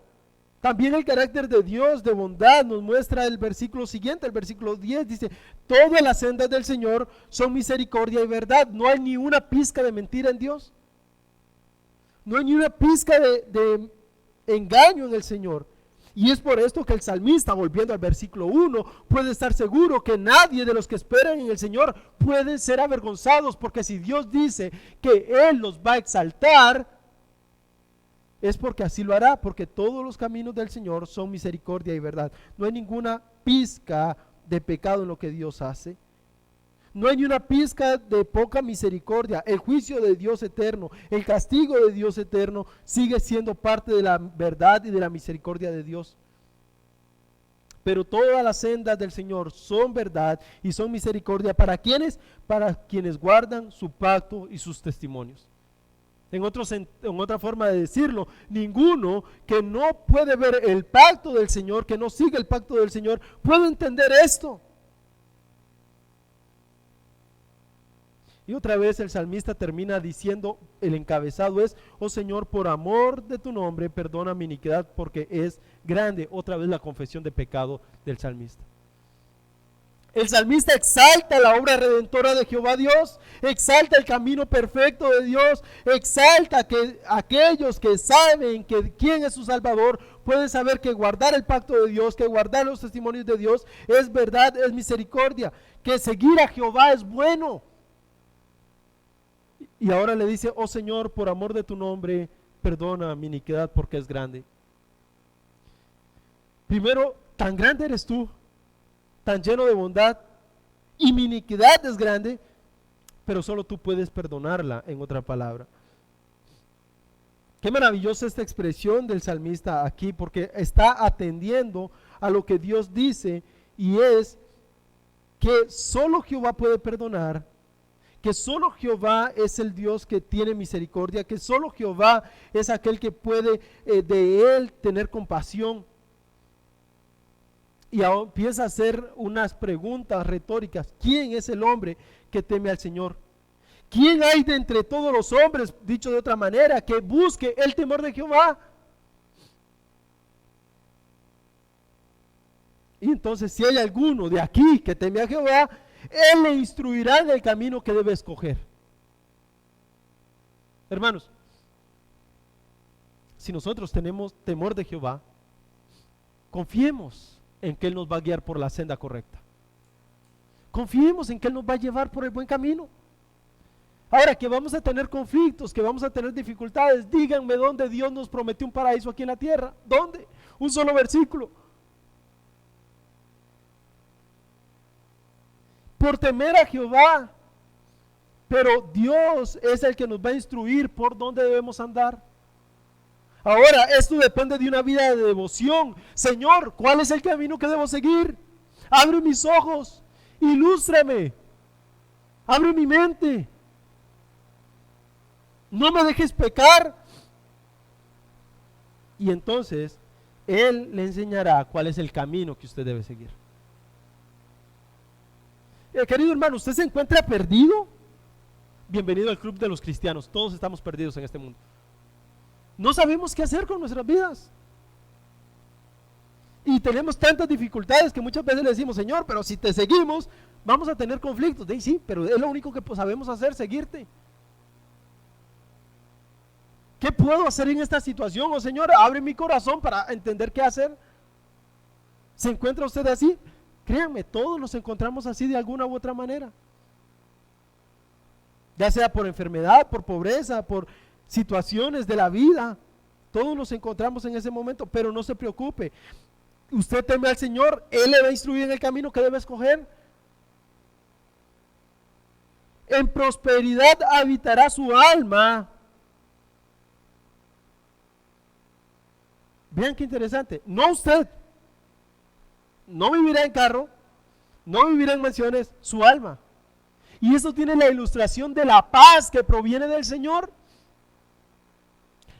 también el carácter de Dios de bondad nos muestra el versículo siguiente, el versículo 10, dice: todas las sendas del Señor son misericordia y verdad. No hay ni una pizca de mentira en Dios. No hay ni una pizca de engaño en el Señor. Y es por esto que el salmista, volviendo al versículo 1, puede estar seguro que nadie de los que esperan en el Señor pueden ser avergonzados, porque si Dios dice que Él los va a exaltar, es porque así lo hará, porque todos los caminos del Señor son misericordia y verdad. No hay ninguna pizca de pecado en lo que Dios hace. No hay ni una pizca de poca misericordia. El juicio de Dios eterno, el castigo de Dios eterno sigue siendo parte de la verdad y de la misericordia de Dios. Pero todas las sendas del Señor son verdad y son misericordia. ¿Para quiénes? Para quienes guardan su pacto y sus testimonios. En otra forma de decirlo, ninguno que no puede ver el pacto del Señor, que no sigue el pacto del Señor, puede entender esto. Y otra vez el salmista termina diciendo, el encabezado es: oh Señor, por amor de tu nombre, perdona mi iniquidad, porque es grande. Otra vez la confesión de pecado del salmista. El salmista exalta la obra redentora de Jehová Dios, exalta el camino perfecto de Dios, exalta que aquellos que saben que quién es su Salvador pueden saber que guardar el pacto de Dios, que guardar los testimonios de Dios es verdad, es misericordia, que seguir a Jehová es bueno. Y ahora le dice: oh Señor, por amor de tu nombre, perdona mi iniquidad, porque es grande. Primero, tan grande eres tú, tan lleno de bondad, y mi iniquidad es grande, pero solo tú puedes perdonarla, en otra palabra. Qué maravillosa esta expresión del salmista aquí, porque está atendiendo a lo que Dios dice, y es que solo Jehová puede perdonar, que solo Jehová es el Dios que tiene misericordia, que solo Jehová es aquel que puede de Él tener compasión. Y ahora empieza a hacer unas preguntas retóricas. ¿Quién es el hombre que teme al Señor? ¿Quién hay de entre todos los hombres, dicho de otra manera, que busque el temor de Jehová? Y entonces, si hay alguno de aquí que teme a Jehová, Él le instruirá en el camino que debe escoger. Hermanos, si nosotros tenemos temor de Jehová, confiemos en que Él nos va a guiar por la senda correcta. Confiemos en que Él nos va a llevar por el buen camino. Ahora, que vamos a tener conflictos, que vamos a tener dificultades, díganme dónde Dios nos prometió un paraíso aquí en la tierra. ¿Dónde? Un solo versículo. Por temer a Jehová, pero Dios es el que nos va a instruir por dónde debemos andar. Ahora, esto depende de una vida de devoción. Señor, ¿cuál es el camino que debo seguir? Abre mis ojos, ilústrame, abre mi mente. No me dejes pecar. Y entonces Él le enseñará cuál es el camino que usted debe seguir. Querido hermano, ¿usted se encuentra perdido? Bienvenido al club de los cristianos. Todos estamos perdidos en este mundo. No sabemos qué hacer con nuestras vidas. Y tenemos tantas dificultades que muchas veces le decimos, Señor, pero si te seguimos, vamos a tener conflictos. Sí, pero es lo único que sabemos hacer, seguirte. ¿Qué puedo hacer en esta situación? Oh Señor, abre mi corazón para entender qué hacer. ¿Se encuentra usted así? Créanme, todos nos encontramos así de alguna u otra manera. Ya sea por enfermedad, por pobreza, por situaciones de la vida. Todos nos encontramos en ese momento, pero no se preocupe. Usted teme al Señor, Él le va a instruir en el camino que debe escoger. En prosperidad habitará su alma. Vean qué interesante. No usted. No vivirá en carro, no vivirá en mansiones, su alma. Y eso tiene la ilustración de la paz que proviene del Señor.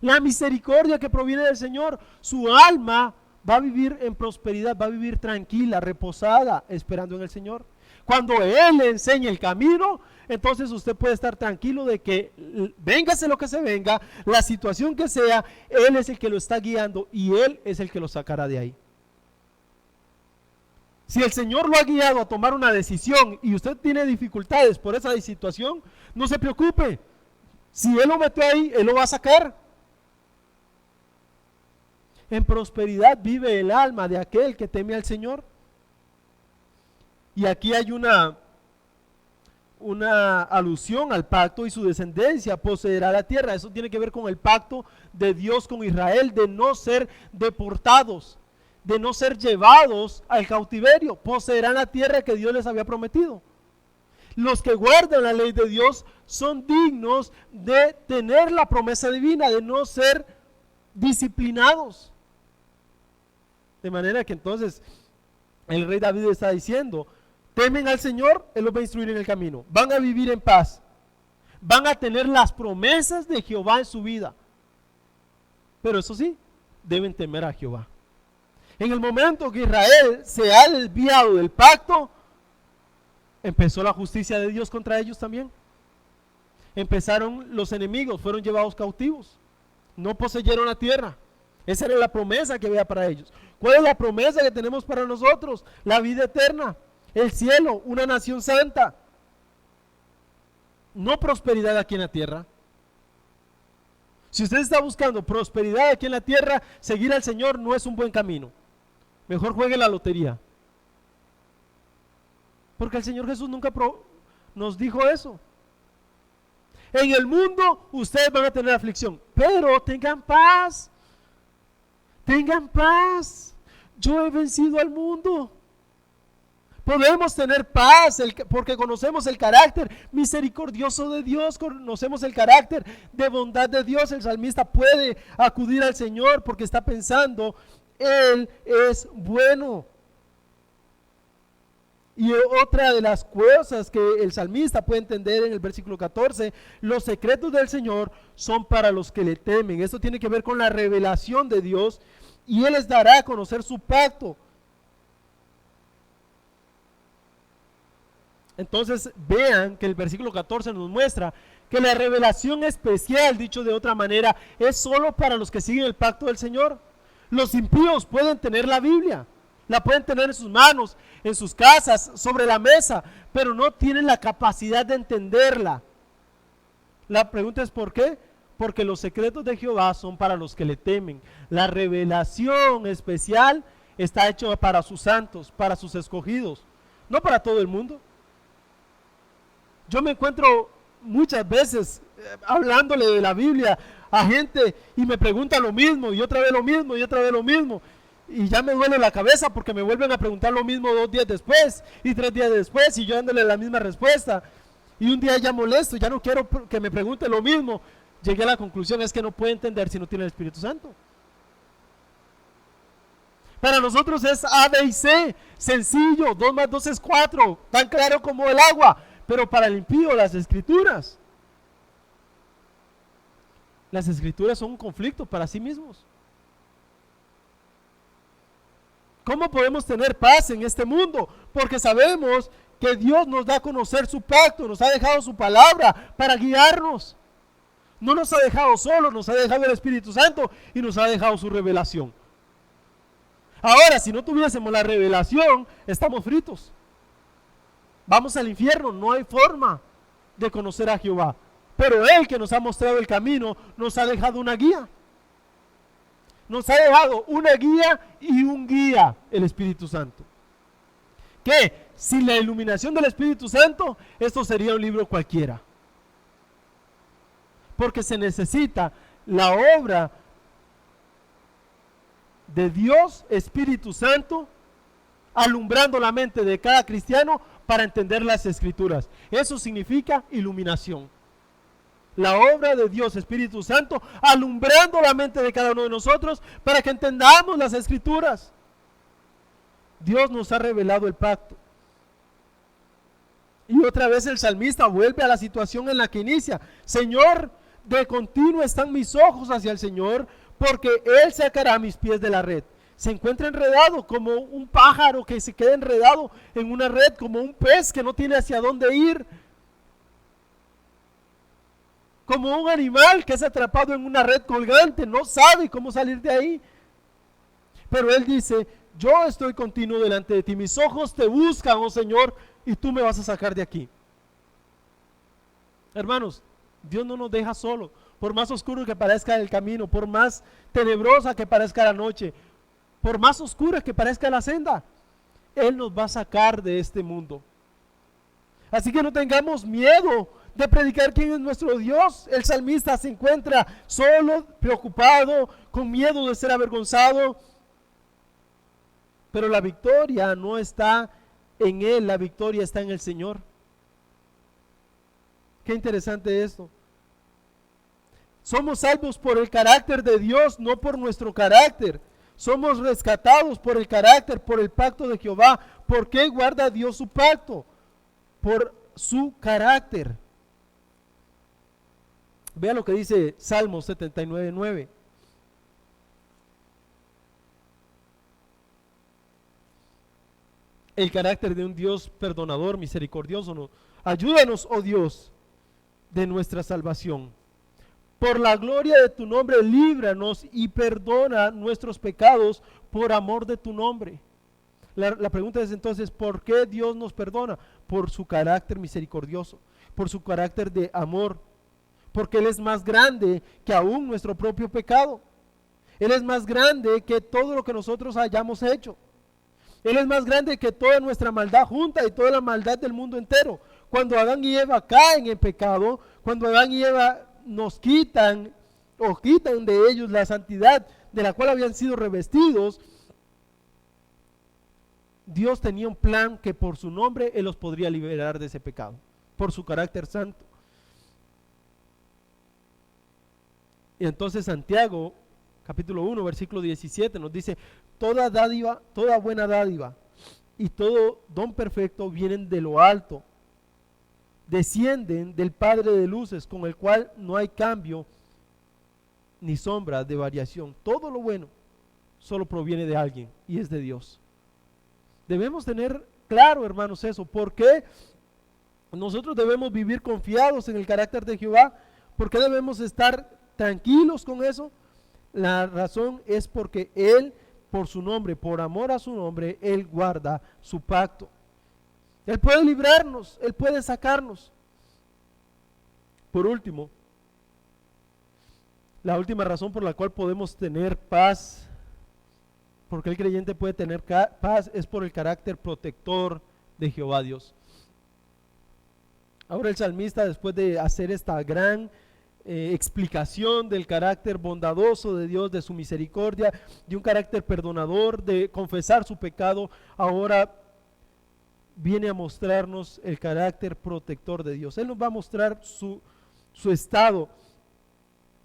La misericordia que proviene del Señor. Su alma va a vivir en prosperidad, va a vivir tranquila, reposada, esperando en el Señor. Cuando Él le enseñe el camino, entonces usted puede estar tranquilo de que véngase lo que se venga, la situación que sea, Él es el que lo está guiando y Él es el que lo sacará de ahí. Si el Señor lo ha guiado a tomar una decisión y usted tiene dificultades por esa situación, no se preocupe. Si Él lo metió ahí, Él lo va a sacar. En prosperidad vive el alma de aquel que teme al Señor. Y aquí hay una alusión al pacto, y su descendencia poseerá la tierra. Eso tiene que ver con el pacto de Dios con Israel, de no ser deportados, de no ser llevados al cautiverio. Poseerán la tierra que Dios les había prometido. Los que guardan la ley de Dios son dignos de tener la promesa divina, de no ser disciplinados. De manera que entonces el rey David está diciendo, temen al Señor, Él los va a instruir en el camino. Van a vivir en paz. Van a tener las promesas de Jehová en su vida. Pero eso sí, deben temer a Jehová. En el momento que Israel se ha desviado del pacto, empezó la justicia de Dios contra ellos también. Empezaron los enemigos, fueron llevados cautivos. No poseyeron la tierra. Esa era la promesa que había para ellos. ¿Cuál es la promesa que tenemos para nosotros? La vida eterna, el cielo, una nación santa. No prosperidad aquí en la tierra. Si usted está buscando prosperidad aquí en la tierra, seguir al Señor no es un buen camino. Mejor juegue la lotería. Porque el Señor Jesús nunca nos dijo eso. En el mundo ustedes van a tener aflicción, pero tengan paz. Tengan paz. Yo he vencido al mundo. Podemos tener paz porque conocemos el carácter misericordioso de Dios, conocemos el carácter de bondad de Dios. El salmista puede acudir al Señor porque está pensando, Él es bueno. Y otra de las cosas que el salmista puede entender en el versículo 14, los secretos del Señor son para los que le temen. Esto tiene que ver con la revelación de Dios y Él les dará a conocer su pacto. Entonces vean que el versículo 14 nos muestra que la revelación especial, dicho de otra manera, es solo para los que siguen el pacto del Señor. Los impíos pueden tener la Biblia, la pueden tener en sus manos, en sus casas, sobre la mesa, pero no tienen la capacidad de entenderla. La pregunta es ¿por qué? porque los secretos de Jehová son para los que le temen. La revelación especial está hecha para sus santos, para sus escogidos, no para todo el mundo. Yo me encuentro muchas veces hablándole de la Biblia a gente y me preguntan lo mismo y otra vez lo mismo y otra vez lo mismo, y ya me duele la cabeza porque me vuelven a preguntar lo mismo 2 días después y 3 días después y yo dándole la misma respuesta, y un día ya molesto, ya no quiero que me pregunte lo mismo. Llegué a la conclusión, es que no puede entender si no tiene el Espíritu Santo. Para nosotros es A, B y C, sencillo, 2 más 2 es 4, tan claro como el agua, pero para el impío las escrituras son un conflicto para sí mismos. ¿Cómo podemos tener paz en este mundo? Porque sabemos que Dios nos da a conocer su pacto, nos ha dejado su palabra para guiarnos. No nos ha dejado solos, nos ha dejado el Espíritu Santo y nos ha dejado su revelación. Ahora, si no tuviésemos la revelación, estamos fritos. Vamos al infierno, no hay forma de conocer a Jehová. Pero Él, que nos ha mostrado el camino, nos ha dejado una guía. Nos ha dejado una guía y un guía, el Espíritu Santo. Que sin la iluminación del Espíritu Santo, esto sería un libro cualquiera. Porque se necesita la obra de Dios, Espíritu Santo, alumbrando la mente de cada cristiano para entender las Escrituras. Eso significa iluminación. La obra de Dios, Espíritu Santo, alumbrando la mente de cada uno de nosotros para que entendamos las Escrituras. Dios nos ha revelado el pacto. Y otra vez el salmista vuelve a la situación en la que inicia. Señor, de continuo están mis ojos hacia el Señor, porque Él sacará mis pies de la red. Se encuentra enredado como un pájaro que se queda enredado en una red, como un pez que no tiene hacia dónde ir, como un animal que es atrapado en una red colgante, no sabe cómo salir de ahí. Pero Él dice, yo estoy continuo delante de ti, mis ojos te buscan, oh Señor, y tú me vas a sacar de aquí. Hermanos, Dios no nos deja solo, por más oscuro que parezca el camino, por más tenebrosa que parezca la noche, por más oscura que parezca la senda, Él nos va a sacar de este mundo. Así que no tengamos miedo de predicar quién es nuestro Dios. El salmista se encuentra solo, preocupado, con miedo de ser avergonzado, pero la victoria no está en él, la victoria está en el Señor. Qué interesante esto. Somos salvos por el carácter de Dios, no por nuestro carácter. Somos rescatados por el carácter, por el pacto de Jehová. ¿Por qué guarda Dios su pacto? Por su carácter. Vea lo que dice Salmo 79:9. El carácter de un Dios perdonador, misericordioso. ¿No? Ayúdanos, oh Dios, de nuestra salvación. Por la gloria de tu nombre, líbranos y perdona nuestros pecados por amor de tu nombre. La pregunta es entonces, ¿por qué Dios nos perdona? Por su carácter misericordioso, por su carácter de amor, porque Él es más grande que aún nuestro propio pecado. Él es más grande que todo lo que nosotros hayamos hecho. Él es más grande que toda nuestra maldad junta y toda la maldad del mundo entero. Cuando Adán y Eva caen en pecado, cuando Adán y Eva nos quitan o quitan de ellos la santidad de la cual habían sido revestidos, Dios tenía un plan que por su nombre Él los podría liberar de ese pecado, por su carácter santo. Y entonces Santiago, capítulo 1, versículo 17, nos dice, toda dádiva, toda buena dádiva y todo don perfecto vienen de lo alto, descienden del Padre de luces, con el cual no hay cambio ni sombra de variación. Todo lo bueno solo proviene de alguien y es de Dios. Debemos tener claro, hermanos, eso. ¿Por qué nosotros debemos vivir confiados en el carácter de Jehová? ¿Por qué debemos estar tranquilos con eso? La razón es porque Él, por su nombre, por amor a su nombre, Él guarda su pacto. Él puede librarnos, Él puede sacarnos. Por último, La última razón por la cual podemos tener paz, porque el creyente puede tener paz, es por el carácter protector de Jehová Dios. Ahora el salmista, después de hacer esta gran explicación del carácter bondadoso de Dios, de su misericordia, de un carácter perdonador, de confesar su pecado, ahora viene a mostrarnos el carácter protector de Dios. Él nos va a mostrar su estado.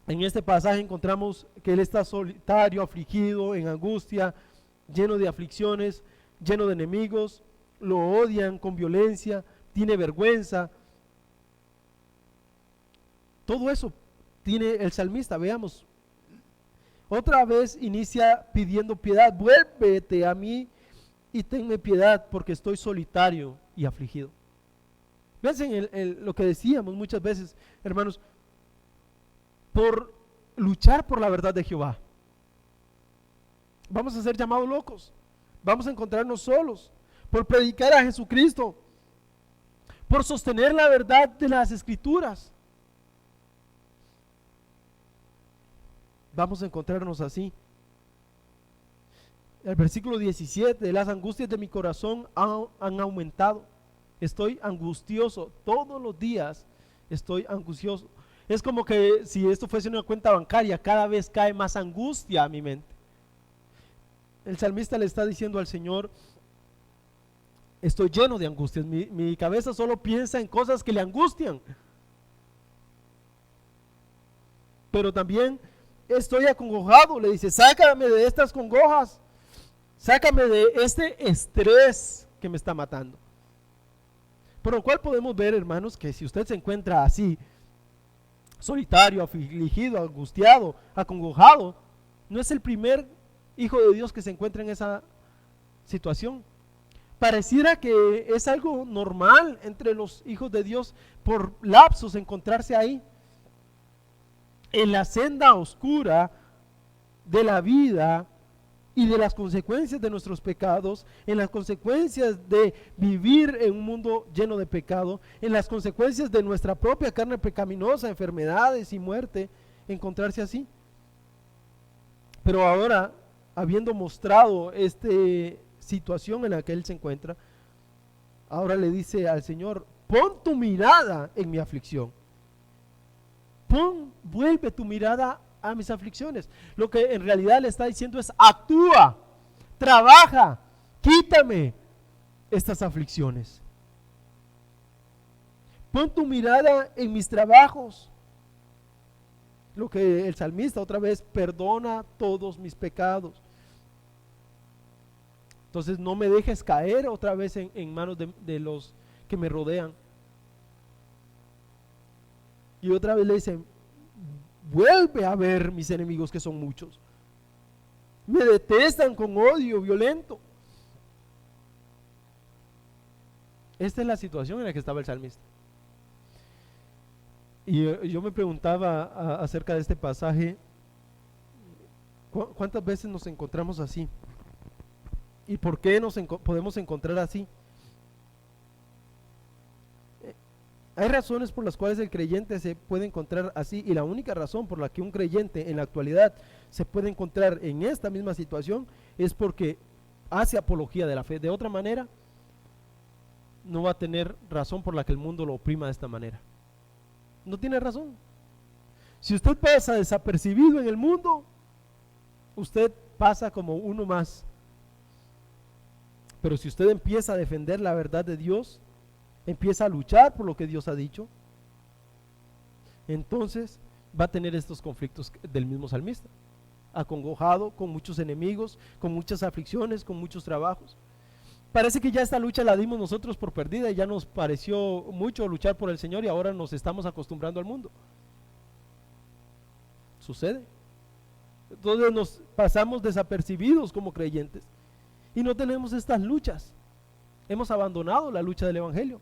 En este pasaje encontramos que él está solitario, afligido, en angustia, lleno de aflicciones, lleno de enemigos, lo odian con violencia, tiene vergüenza. Todo eso tiene el salmista. Veamos, otra vez inicia pidiendo piedad: vuélvete a mí y tenme piedad, porque estoy solitario y afligido. Fíjense en lo que decíamos muchas veces, hermanos, por luchar por la verdad de Jehová, vamos a ser llamados locos, vamos a encontrarnos solos. Por predicar a Jesucristo, por sostener la verdad de las Escrituras, vamos a encontrarnos así. El versículo 17: las angustias de mi corazón han aumentado. Estoy angustioso, todos los días estoy angustioso. Es como que si esto fuese una cuenta bancaria, cada vez cae más angustia a mi mente. El salmista le está diciendo al Señor: estoy lleno de angustias, mi cabeza solo piensa en cosas que le angustian. Pero también estoy acongojado, le dice: sácame de estas congojas, sácame de este estrés que me está matando. Por lo cual podemos ver, hermanos, que si usted se encuentra así, solitario, afligido, angustiado, acongojado, no es el primer hijo de Dios que se encuentra en esa situación. Pareciera que es algo normal entre los hijos de Dios por lapsos encontrarse ahí, en la senda oscura de la vida y de las consecuencias de nuestros pecados, en las consecuencias de vivir en un mundo lleno de pecado, en las consecuencias de nuestra propia carne pecaminosa, enfermedades y muerte, encontrarse así. Pero ahora, habiendo mostrado esta situación en la que él se encuentra, ahora le dice al Señor: pon tu mirada en mi aflicción, vuelve tu mirada a mis aflicciones. Lo que en realidad le está diciendo es: actúa, trabaja, quítame estas aflicciones. Pon tu mirada en mis trabajos. Lo que el salmista otra vez: perdona todos mis pecados. Entonces no me dejes caer otra vez en manos de los que me rodean. Y otra vez le dice: vuelve a ver mis enemigos, que son muchos, me detestan con odio violento. Esta es la situación en la que estaba el salmista. Y yo me preguntaba acerca de este pasaje: ¿cuántas veces nos encontramos así? ¿Y por qué nos podemos encontrar así? Hay razones por las cuales el creyente se puede encontrar así, y la única razón por la que un creyente en la actualidad se puede encontrar en esta misma situación es porque hace apología de la fe. De otra manera, no va a tener razón por la que el mundo lo oprima de esta manera. No tiene razón. Si usted pasa desapercibido en el mundo, usted pasa como uno más. Pero si usted empieza a defender la verdad de Dios, empieza a luchar por lo que Dios ha dicho, entonces va a tener estos conflictos del mismo salmista: acongojado, con muchos enemigos, con muchas aflicciones, con muchos trabajos. Parece que ya esta lucha la dimos nosotros por perdida y ya nos pareció mucho luchar por el Señor y ahora nos estamos acostumbrando al mundo. Sucede. Entonces nos pasamos desapercibidos como creyentes y no tenemos estas luchas. Hemos abandonado la lucha del Evangelio.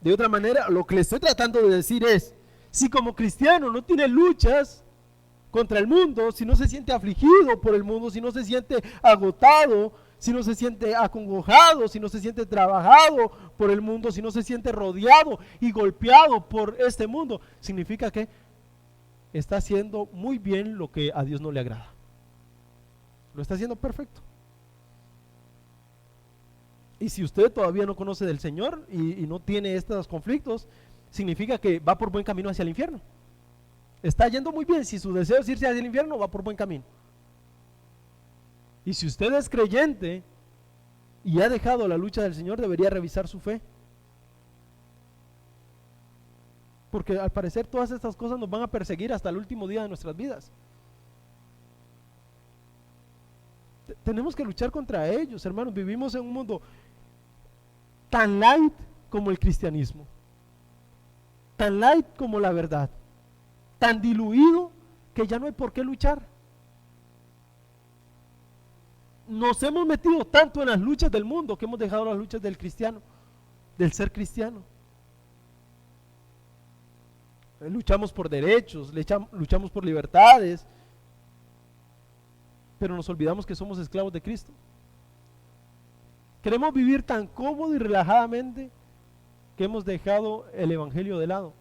De otra manera, lo que le estoy tratando de decir es: si como cristiano no tiene luchas contra el mundo, si no se siente afligido por el mundo, si no se siente agotado, si no se siente acongojado, si no se siente trabajado por el mundo, si no se siente rodeado y golpeado por este mundo, significa que está haciendo muy bien lo que a Dios no le agrada. Lo está haciendo perfecto. Y si usted todavía no conoce del Señor y no tiene estos conflictos, significa que va por buen camino hacia el infierno. Está yendo muy bien. Si su deseo es irse hacia el infierno, va por buen camino. Y si usted es creyente y ha dejado la lucha del Señor, debería revisar su fe. Porque al parecer todas estas cosas nos van a perseguir hasta el último día de nuestras vidas. Tenemos que luchar contra ellos, hermanos. Vivimos en un mundo tan light como el cristianismo, tan light como la verdad, tan diluido que ya no hay por qué luchar. Nos hemos metido tanto en las luchas del mundo que hemos dejado las luchas del cristiano, del ser cristiano. Luchamos por derechos, luchamos por libertades, pero nos olvidamos que somos esclavos de Cristo. Queremos vivir tan cómodo y relajadamente que hemos dejado el evangelio de lado.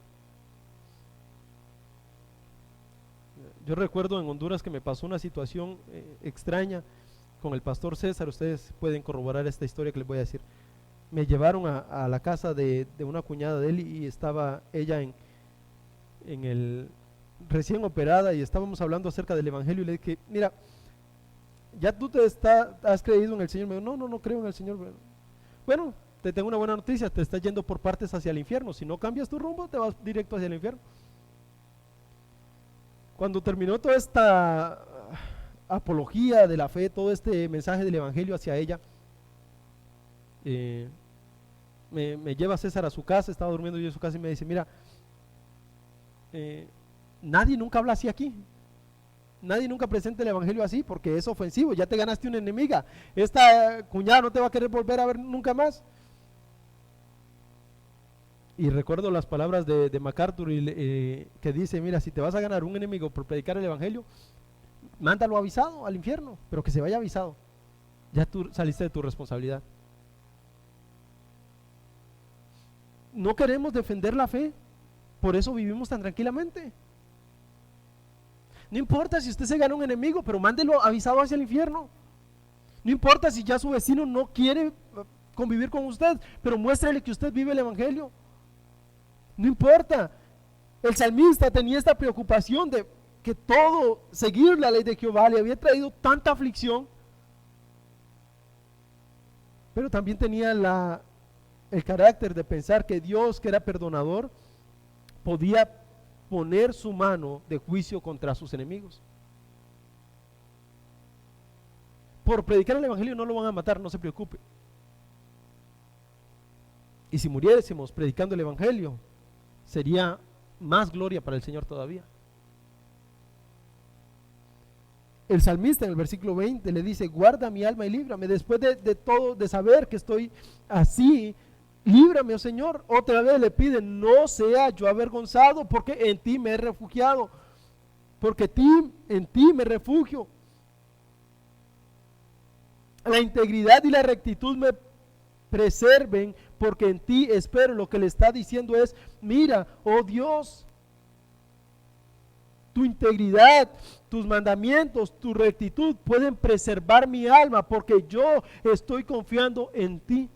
Yo recuerdo en Honduras que me pasó una situación extraña con el pastor César. Ustedes pueden corroborar esta historia que les voy a decir. Me llevaron a la casa de una cuñada de él y estaba ella en el recién operada y estábamos hablando acerca del evangelio y le dije, mira, ya tú has creído en el Señor. Me dijo, no creo en el Señor. Bueno, te tengo una buena noticia, te estás yendo por partes hacia el infierno. Si no cambias tu rumbo, te vas directo hacia el infierno. Cuando terminó toda esta apología de la fe, todo este mensaje del evangelio hacia ella, me lleva César a su casa. Estaba durmiendo yo en su casa y me dice, mira, nadie nunca habla así aquí. Nadie nunca presenta el evangelio así porque es ofensivo. Ya te ganaste una enemiga. Esta cuñada no te va a querer volver a ver nunca más. Y recuerdo las palabras de MacArthur que dice, mira, si te vas a ganar un enemigo por predicar el evangelio, mándalo avisado al infierno, pero que se vaya avisado. Ya tú saliste de tu responsabilidad. No queremos defender la fe, por eso vivimos tan tranquilamente. No importa si usted se gana un enemigo, pero mándelo avisado hacia el infierno. No importa si ya su vecino no quiere convivir con usted, pero muéstrele que usted vive el evangelio. No importa. El salmista tenía esta preocupación de que todo, seguir la ley de Jehová, le había traído tanta aflicción, pero también tenía el carácter de pensar que Dios, que era perdonador, podía poner su mano de juicio contra sus enemigos. Por predicar el evangelio no lo van a matar, no se preocupe. Y si muriésemos predicando el evangelio, sería más gloria para el Señor todavía. El salmista en el versículo 20 le dice, guarda mi alma y líbrame. Después de todo, de saber que estoy así, líbrame, oh Señor. Otra vez le pide, no sea yo avergonzado, porque en ti me he refugiado, porque en ti me refugio. La integridad y la rectitud me preserven, porque en ti espero. Lo que le está diciendo es, mira, oh Dios, tu integridad, tus mandamientos, tu rectitud pueden preservar mi alma, porque yo estoy confiando en ti.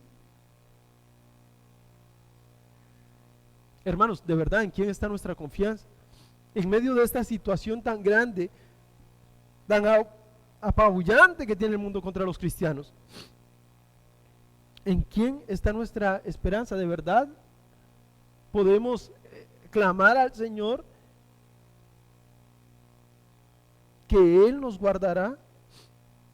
Hermanos, de verdad, ¿en quién está nuestra confianza? En medio de esta situación tan grande, tan apabullante que tiene el mundo contra los cristianos, ¿en quién está nuestra esperanza? ¿De verdad podemos clamar al Señor que Él nos guardará?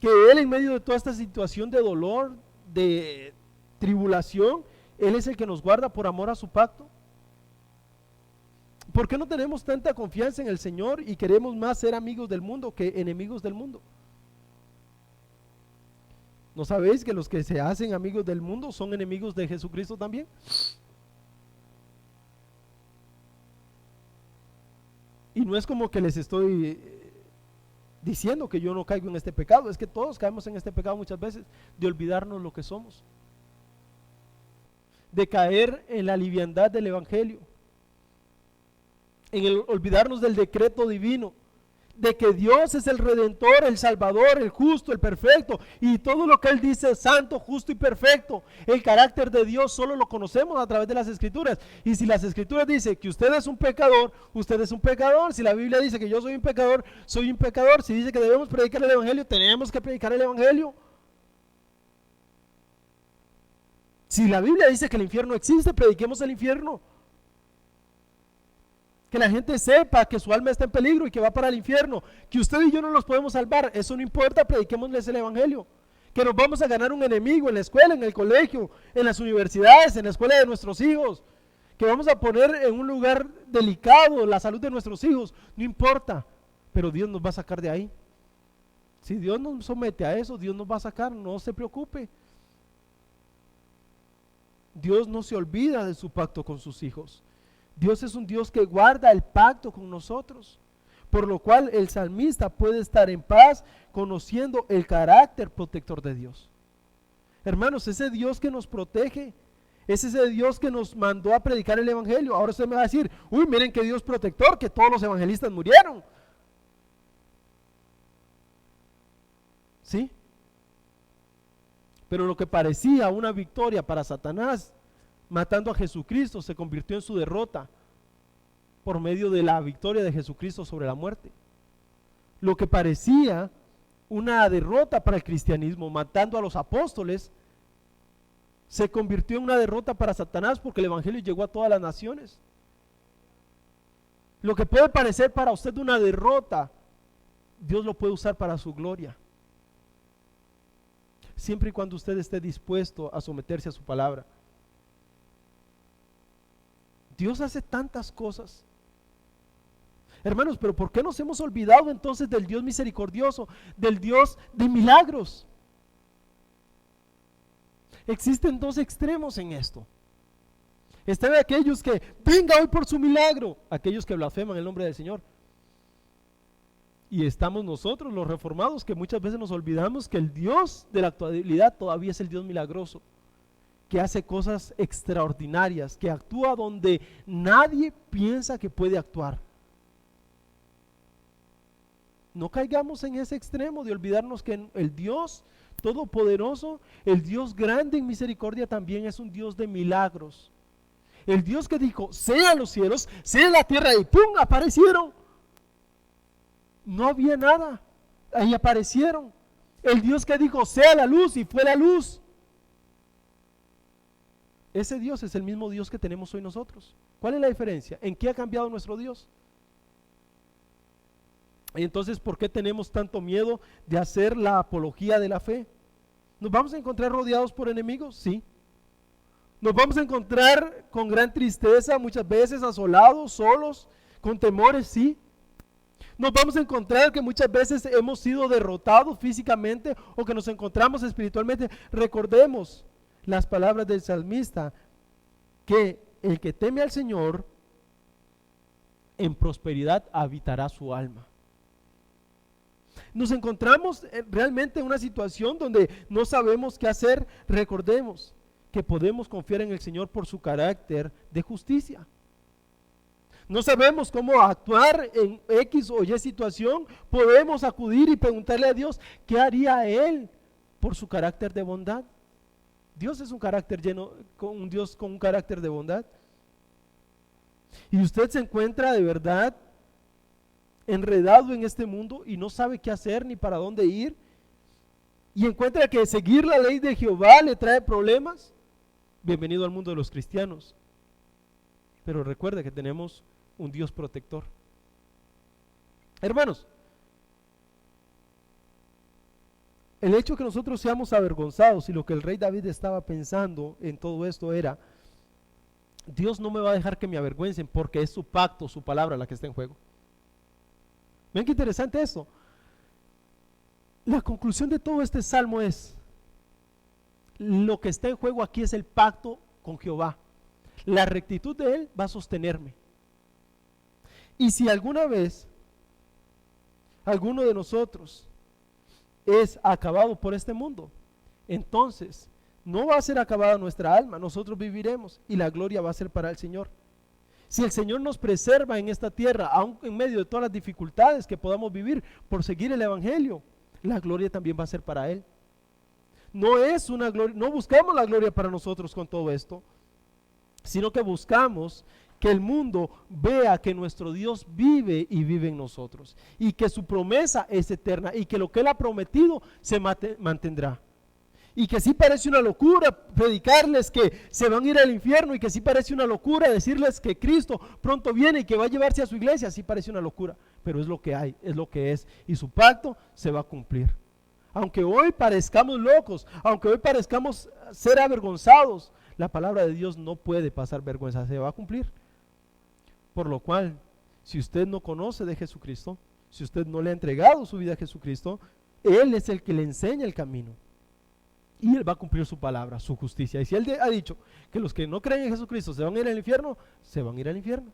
Que Él, en medio de toda esta situación de dolor, de tribulación, Él es el que nos guarda por amor a su pacto. ¿Por qué no tenemos tanta confianza en el Señor y queremos más ser amigos del mundo que enemigos del mundo? ¿No sabéis que los que se hacen amigos del mundo son enemigos de Jesucristo también? Y no es como que les estoy diciendo que yo no caigo en este pecado, es que todos caemos en este pecado muchas veces, de olvidarnos lo que somos, de caer en la liviandad del evangelio. en el olvidarnos del decreto divino, de que Dios es el Redentor, el Salvador, el justo, el perfecto, y todo lo que Él dice es santo, justo y perfecto. El carácter de Dios solo lo conocemos a través de las Escrituras, y si las Escrituras dicen que usted es un pecador, usted es un pecador. Si la Biblia dice que yo soy un pecador, soy un pecador. Si dice que debemos predicar el Evangelio, tenemos que predicar el Evangelio. Si la Biblia dice que el infierno existe, prediquemos el infierno. Que la gente sepa que su alma está en peligro y que va para el infierno. Que usted y yo no los podemos salvar, eso no importa, prediquémosles el Evangelio. Que nos vamos a ganar un enemigo en la escuela, en el colegio, en las universidades, en la escuela de nuestros hijos. Que vamos a poner en un lugar delicado la salud de nuestros hijos, no importa, pero Dios nos va a sacar de ahí. Si Dios nos somete a eso, Dios nos va a sacar, no se preocupe. Dios no se olvida de su pacto con sus hijos. Dios es un Dios que guarda el pacto con nosotros, por lo cual el salmista puede estar en paz conociendo el carácter protector de Dios. Hermanos, ese Dios que nos protege, es ese Dios que nos mandó a predicar el Evangelio. Ahora usted me va a decir, uy, miren qué Dios protector, que todos los evangelistas murieron. ¿Sí? Pero lo que parecía una victoria para Satanás, matando a Jesucristo, se convirtió en su derrota por medio de la victoria de Jesucristo sobre la muerte. Lo que parecía una derrota para el cristianismo, matando a los apóstoles, se convirtió en una derrota para Satanás, porque el Evangelio llegó a todas las naciones. Lo que puede parecer para usted una derrota, Dios lo puede usar para su gloria, siempre y cuando usted esté dispuesto a someterse a su palabra. Dios hace tantas cosas, hermanos, pero ¿por qué nos hemos olvidado entonces del Dios misericordioso, del Dios de milagros? Existen dos extremos en esto. Están aquellos que venga hoy por su milagro, aquellos que blasfeman el nombre del Señor. Y estamos nosotros, los reformados, que muchas veces nos olvidamos que el Dios de la actualidad todavía es el Dios milagroso, que hace cosas extraordinarias, que actúa donde nadie piensa que puede actuar. No caigamos en ese extremo de olvidarnos que el Dios todopoderoso, el Dios grande en misericordia, también es un Dios de milagros. El Dios que dijo, sean los cielos, sea la tierra, y ¡pum!, aparecieron. No había nada, ahí aparecieron. El Dios que dijo, sea la luz, y fue la luz. Ese Dios es el mismo Dios que tenemos hoy nosotros. ¿Cuál es la diferencia? ¿En qué ha cambiado nuestro Dios? Y entonces, ¿por qué tenemos tanto miedo de hacer la apología de la fe? ¿Nos vamos a encontrar rodeados por enemigos? Sí. ¿Nos vamos a encontrar con gran tristeza, muchas veces asolados, solos, con temores? Sí. Nos vamos a encontrar que muchas veces hemos sido derrotados físicamente o que nos encontramos espiritualmente. Recordemos las palabras del salmista, que el que teme al Señor, en prosperidad habitará su alma. Nos encontramos realmente en una situación donde no sabemos qué hacer. Recordemos que podemos confiar en el Señor por su carácter de justicia. No sabemos cómo actuar en X o Y situación, podemos acudir y preguntarle a Dios qué haría Él por su carácter de bondad. Dios es un carácter lleno, un Dios con un carácter de bondad. Y usted se encuentra de verdad enredado en este mundo y no sabe qué hacer ni para dónde ir, y encuentra que seguir la ley de Jehová le trae problemas. Bienvenido al mundo de los cristianos. Pero recuerde que tenemos un Dios protector. Hermanos, el hecho que nosotros seamos avergonzados, y lo que el rey David estaba pensando en todo esto era, Dios no me va a dejar que me avergüencen, porque es su pacto, su palabra la que está en juego. Ven qué interesante esto. La conclusión de todo este salmo es, lo que está en juego aquí es el pacto con Jehová. La rectitud de Él va a sostenerme. Y si alguna vez alguno de nosotros es acabado por este mundo, entonces no va a ser acabada nuestra alma, nosotros viviremos y la gloria va a ser para el Señor. Si el Señor nos preserva en esta tierra, aun en medio de todas las dificultades que podamos vivir por seguir el Evangelio, la gloria también va a ser para Él. No es una gloria, no buscamos la gloria para nosotros con todo esto, sino que buscamos que el mundo vea que nuestro Dios vive y vive en nosotros, y que su promesa es eterna, y que lo que Él ha prometido se mantendrá. Y que sí parece una locura predicarles que se van a ir al infierno, y que sí parece una locura decirles que Cristo pronto viene y que va a llevarse a su iglesia, sí parece una locura, pero es lo que hay, es lo que es, y su pacto se va a cumplir. Aunque hoy parezcamos locos, aunque hoy parezcamos ser avergonzados, la palabra de Dios no puede pasar vergüenza, se va a cumplir. Por lo cual, si usted no conoce de Jesucristo, si usted no le ha entregado su vida a Jesucristo, Él es el que le enseña el camino. Y Él va a cumplir su palabra, su justicia. Y si Él ha dicho que los que no creen en Jesucristo se van a ir al infierno, se van a ir al infierno.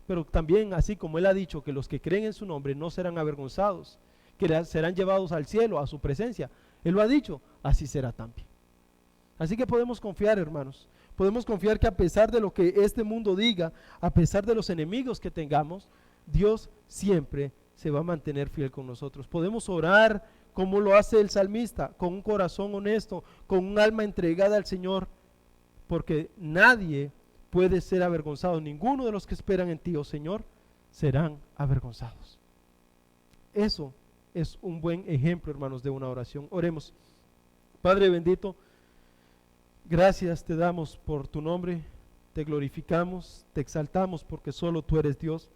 Pero también, así como Él ha dicho que los que creen en su nombre no serán avergonzados, que serán llevados al cielo, a su presencia, Él lo ha dicho, así será también. Así que podemos confiar, hermanos, podemos confiar que a pesar de lo que este mundo diga, a pesar de los enemigos que tengamos, Dios siempre se va a mantener fiel con nosotros. Podemos orar como lo hace el salmista, con un corazón honesto, con un alma entregada al Señor, porque nadie puede ser avergonzado, ninguno de los que esperan en ti, oh Señor, serán avergonzados. Eso es un buen ejemplo, hermanos, de una oración. Oremos. Padre bendito, gracias te damos por tu nombre, te glorificamos, te exaltamos porque solo tú eres Dios.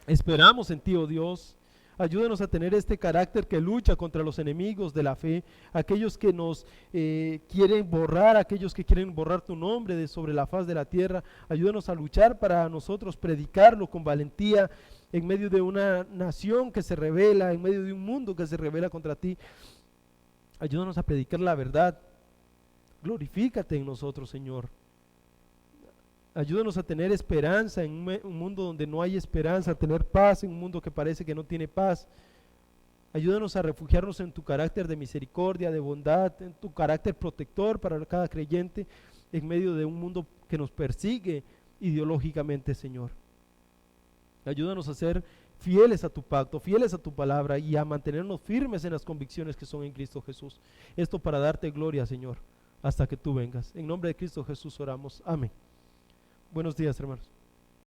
Esperamos en ti, oh Dios. Ayúdanos a tener este carácter que lucha contra los enemigos de la fe, aquellos que nos quieren borrar, aquellos que quieren borrar tu nombre de sobre la faz de la tierra. Ayúdanos a luchar para nosotros predicarlo con valentía en medio de una nación que se rebela, en medio de un mundo que se rebela contra ti. Ayúdanos a predicar la verdad. Glorifícate en nosotros, Señor. Ayúdanos a tener esperanza en un mundo donde no hay esperanza, a tener paz en un mundo que parece que no tiene paz. Ayúdanos a refugiarnos en tu carácter de misericordia, de bondad, en tu carácter protector para cada creyente en medio de un mundo que nos persigue ideológicamente, Señor. Ayúdanos a ser fieles a tu pacto, fieles a tu palabra y a mantenernos firmes en las convicciones que son en Cristo Jesús. Esto para darte gloria, Señor, hasta que tú vengas. En nombre de Cristo Jesús oramos. Amén. Buenos días, hermanos.